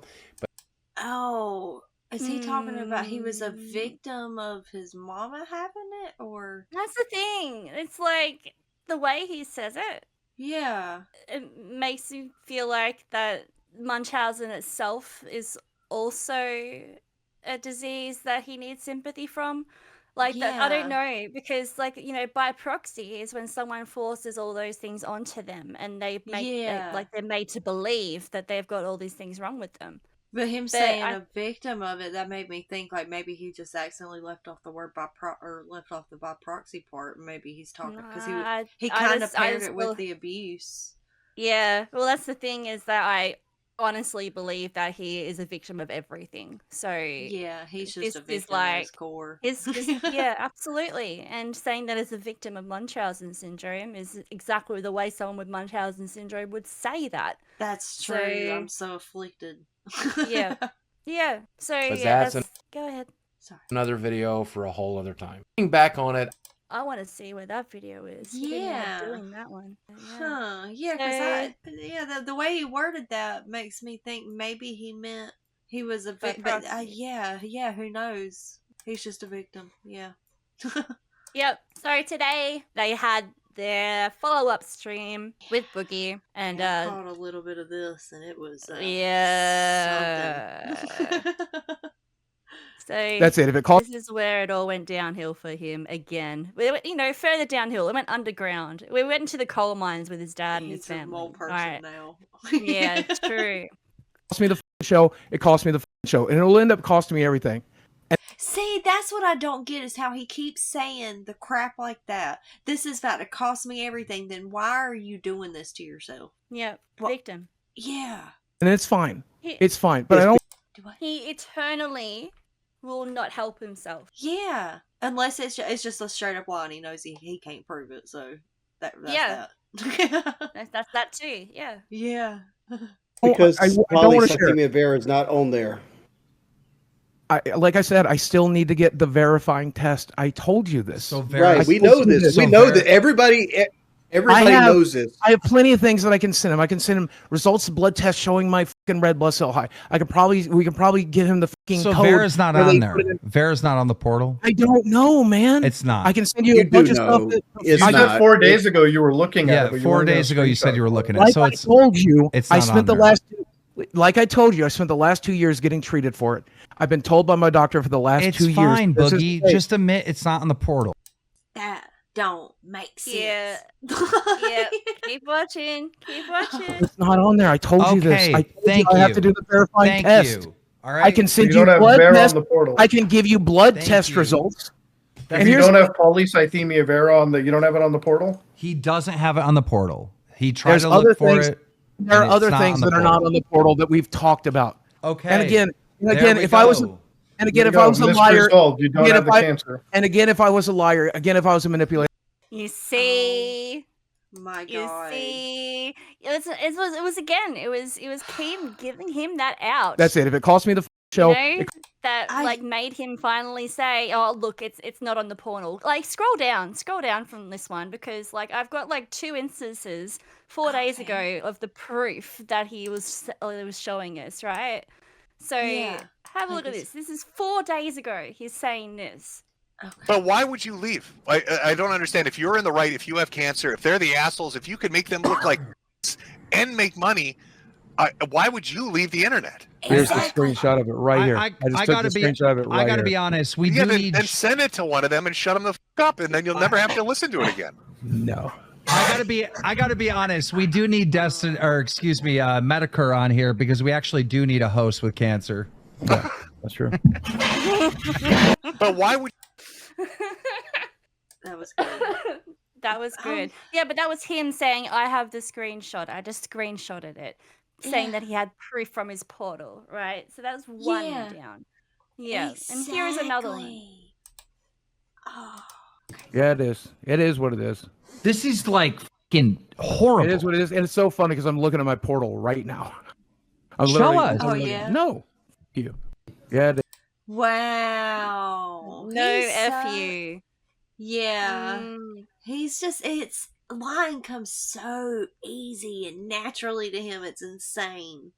Is he talking about he was a victim of his mama having it, or? That's the thing. It's like the way he says it. Yeah. It makes you feel like that Munchausen itself is also a disease that he needs sympathy from. Like that, I don't know, because like, you know, by proxy is when someone forces all those things onto them and they make like they're made to believe that they've got all these things wrong with them. But him saying a victim of it, that made me think like maybe he just accidentally left off the word left off the by proxy part. Maybe he's talking because he kind of paired it with the abuse. Yeah, well, that's the thing is that I honestly believe that he is a victim of everything. So yeah, he's just a victim at his core. Yeah, absolutely. And saying that as a victim of Munchausen syndrome is exactly the way someone with Munchausen syndrome would say that. That's true. I'm so afflicted. Yeah. So go ahead. Sorry. Another video for a whole other time. Looking back on it, I want to see where that video is. Yeah, doing that one. Yeah, because the way he worded that makes me think maybe he meant he was a victim. But yeah, who knows? He's just a victim. Yeah. Yep. So today they had their follow-up stream with Boogie, and I caught a little bit of this, and it was something. So that's it. This is where it all went downhill for him again. You know, further downhill. It went underground. We went into the coal mines with his dad and his family. He's a mole person now. Yeah, it's true. It cost me the show. It cost me the show, and it'll end up costing me everything. See, that's what I don't get is how he keeps saying the crap like that. This is about to cost me everything. Then why are you doing this to yourself? Yeah, victim. Yeah. And it's fine. It's fine. But I don't. He eternally will not help himself. Yeah. Unless it's just a straight up lie and he knows he can't prove it. So. That's Yeah. that. That's that too. Yeah. Yeah. Because I don't want to share. polycythemia vera is not on there. Like I said, I still need to get the verifying test. I told you this. So Right, we know this. We know that everybody knows this. I have plenty of things that I can send him. I can send him results of blood tests showing my fucking red blood cell high. We can probably get him the fucking So code. Vera's not on there. Vera's not on the portal. I don't know, man. It's not. I can send you a bunch of stuff. You said 4 days ago you were looking at it. Yeah, 4 days ago you said you were looking at it. Like So I told you, it's I not spent on the there. last. Like I told you, I spent the last 2 years getting treated for it. I've been told by my doctor for the last It's 2 years. fine, this is Boogie. safe. Just admit it's not on the portal. That don't make sense. Yeah. Yeah. Keep watching. Keep watching. It's not on there. I told you this. Okay, I told thank you I have you. to do the verifying Thank test. you. All right. I can send You you don't have blood Vera on test. the portal. I can give you blood Thank test you. results. If you don't have polycythemia vera on you don't have it on the portal? He doesn't have it on the portal. He tried There's to other look for things. it. There are and it's other not things on the that are not portal. on the portal that we've talked about. Okay. And again, There we if I was, go. and again, There if you I go. was a Missed liar, result. You don't again, have if the I- cancer. and again, if I was a liar, again, if I was a manipulator. You see. My God. You see. It was Kim giving him that out. That's it. If it costs me the show, You know, that like made him finally say, "Oh, look, it's not on the portal." Like scroll down from this one because like I've got like 2 instances 4 days ago of the proof that he was showing us, right? So Yeah. have a look at this. This is 4 days ago. He's saying this. But why would you leave? I don't understand. If you're in the right, if you have cancer, if they're the assholes, if you could make them look like and make money, why would you leave the internet? Here's the screenshot of it right here. I just took gotta the be. screenshot of it right I gotta here. be honest. We Yeah, do need. then send it to one of them and shut them the up, and then you'll never have to listen to it again. No. I gotta be honest. We do need metokur on here because we actually do need a host with cancer. Yeah, that's true. But why would? That was good. That was good. Yeah, but that was him saying, "I have the screenshot. I just screenshotted it," saying that he had proof from his portal, right? So that's one Yeah. down. Yeah, and here is another one. Oh. Yeah, it is. It is what it is. This is like fucking horrible. It is what it is, and it's so funny because I'm looking at my portal right now. I'm Show literally- us. Oh, literally- yeah? No. You. Yeah. It is. Wow. No He's F so- you. Yeah. Mm. He's just, it's, lying comes so easy and naturally to him. It's insane.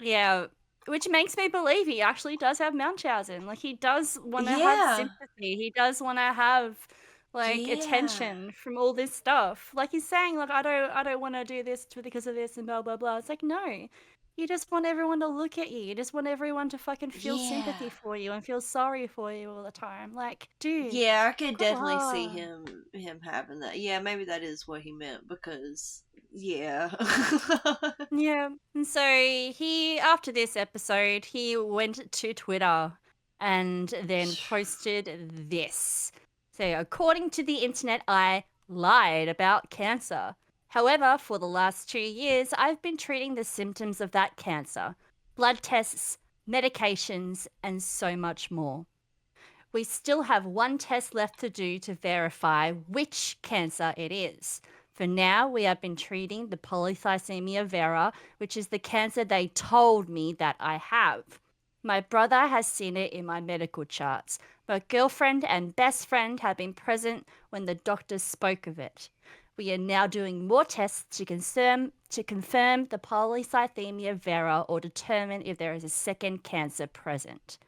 Yeah, which makes me believe he actually does have Munchausen. Like he does want to Yeah. have sympathy. He does want to have like Yeah. attention from all this stuff. Like he's saying, like I don't want to do this because of this and blah blah blah. It's like no, you just want everyone to look at you. You just want everyone to fucking feel sympathy Yeah. for you and feel sorry for you all the time. Like, dude. Yeah, I could come definitely see on. him having that. Yeah, maybe that is what he meant because, yeah. Yeah. And so he, after this episode, he went to Twitter and then posted this. So, according to the internet, I lied about cancer. However, for the last 2 years, I've been treating the symptoms of that cancer. Blood tests, medications, and so much more. We still have 1 test left to do to verify which cancer it is. For now, we have been treating the polycythemia vera, which is the cancer they told me that I have. My brother has seen it in my medical charts. My girlfriend and best friend have been present when the doctors spoke of it. We are now doing more tests to confirm the polycythemia vera or determine if there is a second cancer present.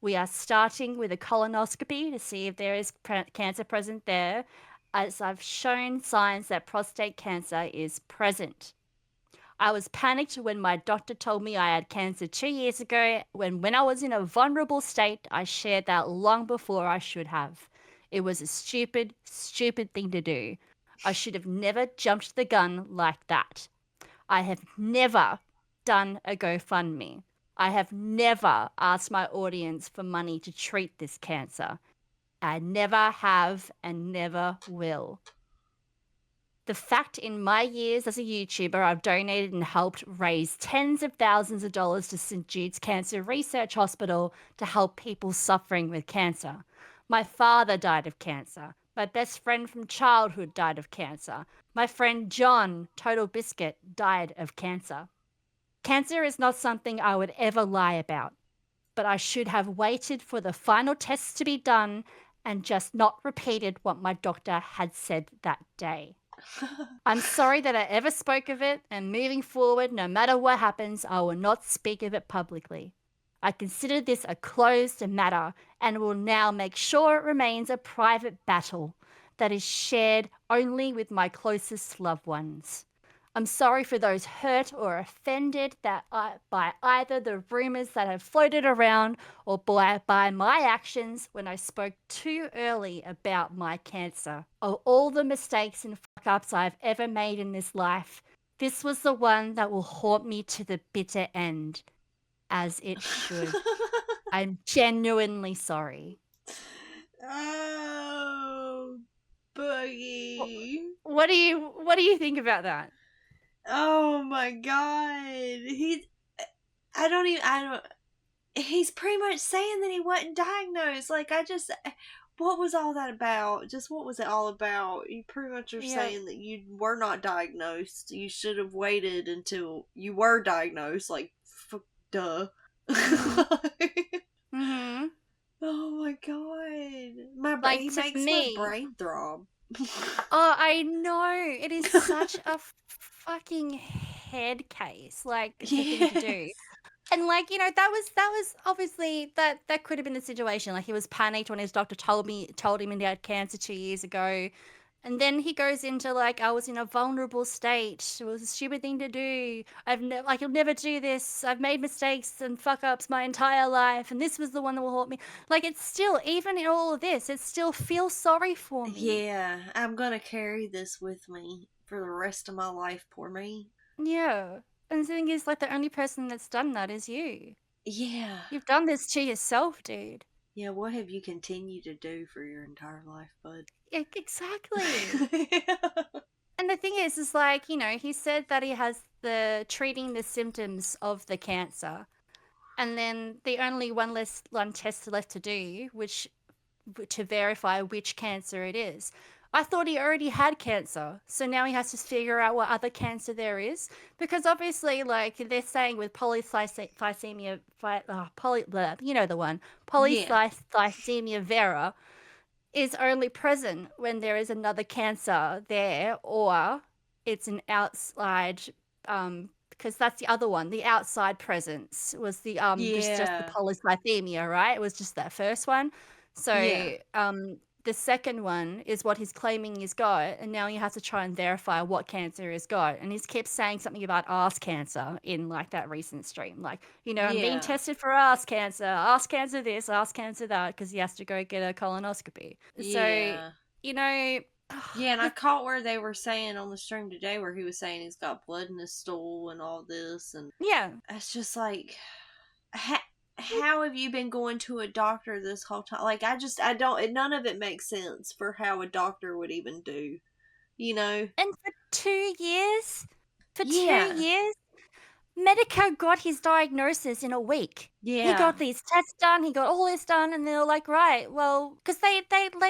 We are starting with a colonoscopy to see if there is cancer present there, as I've shown signs that prostate cancer is present. I was panicked when my doctor told me I had cancer 2 years ago, when I was in a vulnerable state. I shared that long before I should have. It was a stupid, stupid thing to do. I should have never jumped the gun like that. I have never done a GoFundMe. I have never asked my audience for money to treat this cancer. I never have and never will. The fact in my years as a YouTuber, I've donated and helped raise tens of thousands of dollars to St. Jude's Cancer Research Hospital to help people suffering with cancer. My father died of cancer. My best friend from childhood died of cancer. My friend John, Total Biscuit, died of cancer. Cancer is not something I would ever lie about, but I should have waited for the final tests to be done and just not repeated what my doctor had said that day. I'm sorry that I ever spoke of it, and moving forward, no matter what happens, I will not speak of it publicly. I consider this a closed matter and will now make sure it remains a private battle that is shared only with my closest loved ones. I'm sorry for those hurt or offended by either the rumors that have floated around or by my actions when I spoke too early about my cancer. Of all the mistakes and fuck-ups I've ever made in this life, this was the one that will haunt me to the bitter end, as it should. I'm genuinely sorry. Oh, Boogie. What do you think about that? Oh my god. He's pretty much saying that he wasn't diagnosed. Like, what was all that about? Just what was it all about? You pretty much are saying that you were not diagnosed. You should have waited until you were diagnosed. Like, duh. Mm-hmm. Oh my god. He makes my brain throb. Oh, I know. It is such a fucking head case, like, thing to do. And like, that was obviously that could have been the situation. Like, he was panicked when his doctor told him he had cancer 2 years ago. And then he goes into like, I was in a vulnerable state. It was a stupid thing to do. I'll never do this. I've made mistakes and fuck ups my entire life, and this was the one that will haunt me. Like, it's still, even in all of this, it still feels sorry for me. Yeah, I'm gonna carry this with me for the rest of my life. Poor me. Yeah. And the thing is, like, the only person that's done that is you. Yeah. You've done this to yourself, dude. Yeah, what have you continued to do for your entire life, bud? Yeah, exactly. And the thing is like, he said that he has treating the symptoms of the cancer. And then the only one test left to do, to verify which cancer it is. I thought he already had cancer, so now he has to figure out what other cancer there is. Because obviously, like, they're saying with polycythemia, the one, polycythemia vera, is only present when there is another cancer there, or it's an outside, because that's the other one. The outside presence was the was just the polycythemia, right? It was just that first one. So the second one is what he's claiming he's got, and now he has to try and verify what cancer he's got. And he keeps saying something about ass cancer in like that recent stream, like, I'm being tested for ass cancer this, ass cancer that, because he has to go get a colonoscopy. So, yeah, and I caught where they were saying on the stream today where he was saying he's got blood in his stool and all this, and it's just like, how have you been going to a doctor this whole time? Like, none of it makes sense for how a doctor would even do, And for 2 years, Medicare got his diagnosis in a week. Yeah. He got these tests done, he got all this done, and they were like, right, well, because they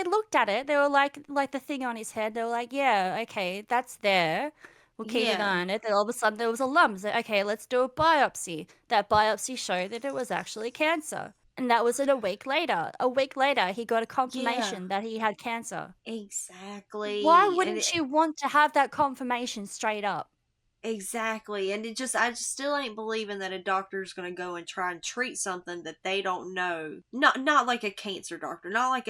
looked at it, they were like the thing on his head, they were like, yeah, okay, that's there. We'll keep an eye on it. Then all of a sudden there was a lump. So, okay, let's do a biopsy. That biopsy showed that it was actually cancer. And that was a week later. A week later, he got a confirmation that he had cancer. Exactly. Why wouldn't you want to have that confirmation straight up? Exactly. And I just still ain't believing that a doctor's going to go and try and treat something that they don't know. Not like a cancer doctor, not like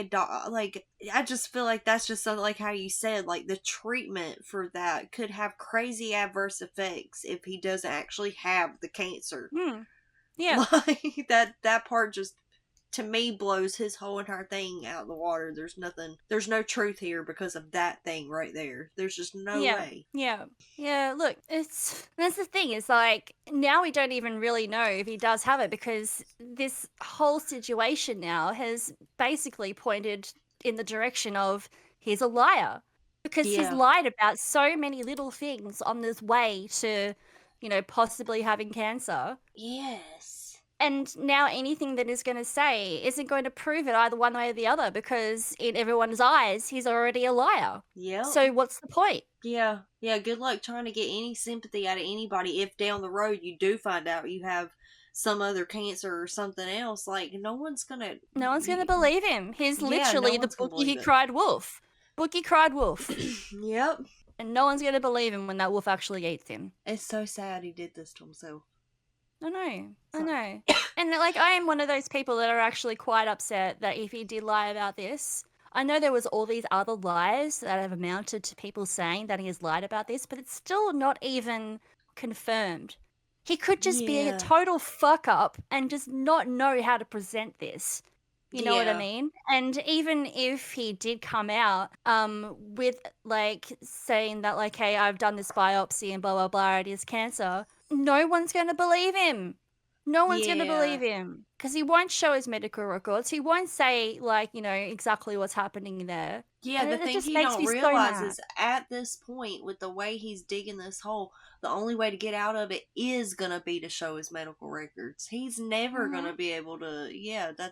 like, I just feel like that's just something like how you said, like the treatment for that could have crazy adverse effects if he doesn't actually have the cancer. Yeah. Like that part just, to me, blows his whole entire thing out of the water. There's no truth here because of that thing right there. There's just no way. Yeah, look, that's the thing, it's like, now we don't even really know if he does have it, because this whole situation now has basically pointed in the direction of he's a liar. Because he's lied about so many little things on this way to, possibly having cancer. Yes. And now anything that he's going to say isn't going to prove it either one way or the other, because in everyone's eyes, he's already a liar. Yeah. So what's the point? Yeah. Good luck trying to get any sympathy out of anybody if down the road you do find out you have some other cancer or something else. Like, no one's gonna believe him. He's literally the Boogie who cried wolf. Boogie cried wolf. Yep. And no one's gonna believe him when that wolf actually eats him. It's so sad he did this to himself. I know. And like, I am one of those people that are actually quite upset that if he did lie about this, I know there was all these other lies that have amounted to people saying that he has lied about this, but it's still not even confirmed. He could just be a total fuck up and just not know how to present this. You know what I mean? And even if he did come out with like saying that like, hey, I've done this biopsy and blah, blah, blah, it is cancer, no one's going to believe him. No one's going to believe him because he won't show his medical records. He won't say like, you know, exactly what's happening there. Yeah, And the it thing just you makes don't me so realize mad. is at this point, with the way he's digging this hole, the only way to get out of it is going to be to show his medical records. He's never going to be able to,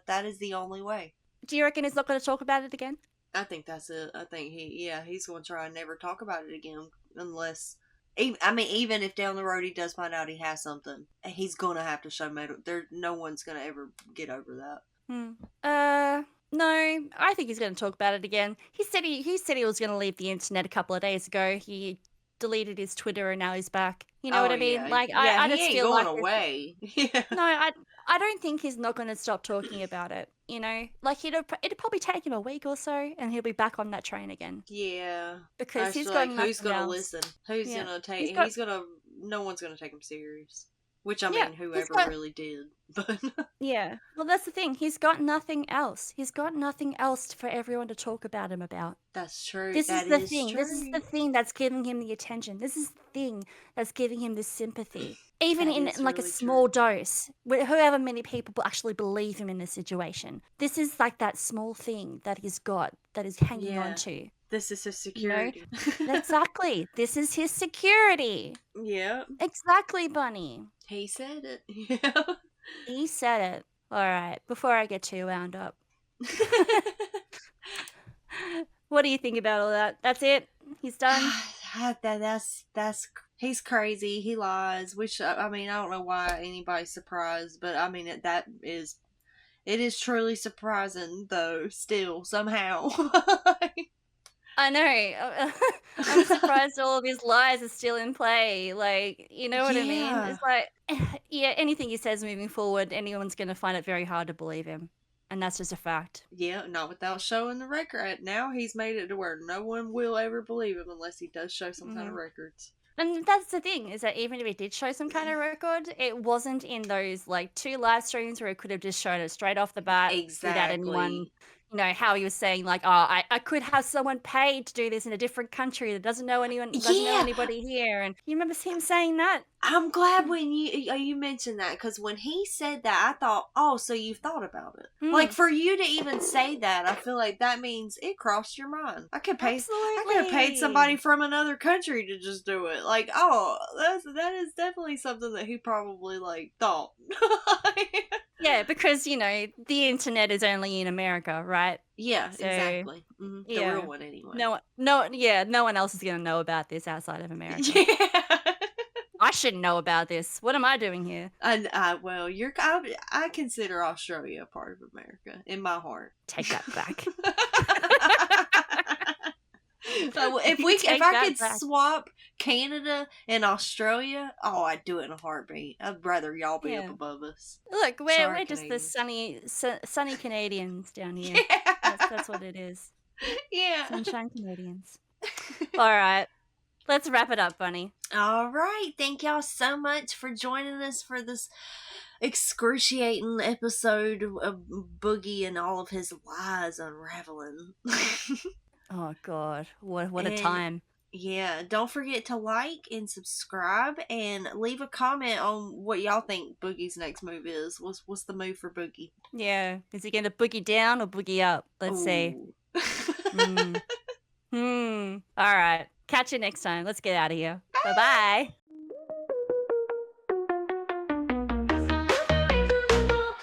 that is the only way. Do you reckon he's not going to talk about it again? I think that's it. I think he's going to try and never talk about it again unless... even if down the road he does find out he has something, he's gonna have to show no one's gonna ever get over that. No, I think he's going to talk about it again. He said he was going to leave the internet a couple of days ago. He deleted his Twitter and now he's back. You know what I mean? Yeah. Like, Yeah, I he just ain't feel going like away. No, I don't think he's not going to stop talking about it. You know, like it'll probably take him a week or so, and he'll be back on that train again. Yeah, because Actually, he's got who's gonna else. listen? Who's gonna take? No one's gonna take him serious. Which I mean, whoever really did, but yeah. Well, that's the thing. He's got nothing else. He's got nothing else for everyone to talk about him about. That's true. This is the thing. True. This is the thing that's giving him the attention. This is the thing that's giving him the sympathy. Even in like really a small dose, however many people actually believe him in this situation. This is like that small thing that he's got that is hanging on to. This is his security. You know? Exactly. This is his security. Yeah. Exactly, Bunny. He said it. Yeah. He said it. All right. Before I get too wound up. What do you think about all that? That's it? He's done? He's crazy. He lies. Which, I mean, I don't know why anybody's surprised, but I mean, it is truly surprising, though, still, somehow. I know. I'm surprised all of his lies are still in play. Like, you know what I mean? It's like, anything he says moving forward, anyone's going to find it very hard to believe him. And that's just a fact. Yeah, not without showing the record. Now he's made it to where no one will ever believe him unless he does show some kind of records. And that's the thing, is that even if he did show some kind of record, it wasn't in those, like, 2 live streams where he could have just shown it straight off the bat without anyone, you know, how he was saying, like, oh, I could have someone paid to do this in a different country that doesn't know anybody here. And you remember him saying that? I'm glad when you mentioned that, because when he said that, I thought, oh, so you've thought about it. Like, for you to even say that, I feel like that means it crossed your mind. I could have paid somebody from another country to just do it. Like, oh, that is definitely something that he probably, like, thought. Yeah, because, you know, the internet is only in America, right? Yeah, So, exactly. The real one, anyway. No one else is going to know about this outside of America. Yeah. I shouldn't know about this. What am I doing here? Well, I consider Australia a part of America in my heart. Take that back. So if I could swap Canada and Australia, oh, I'd do it in a heartbeat. I'd rather y'all be up above us. Look, we're Sorry, just the sunny Canadians down here. Yeah. That's what it is. Yeah. Sunshine Canadians. All right. Let's wrap it up, Bunny. All right. Thank y'all so much for joining us for this excruciating episode of Boogie and all of his lies unraveling. Oh, God. What a time. Yeah. Don't forget to like and subscribe and leave a comment on what y'all think Boogie's next move is. What's the move for Boogie? Yeah. Is he going to boogie down or boogie up? Let's see. All right. Catch you next time. Let's get out of here. Bye-bye.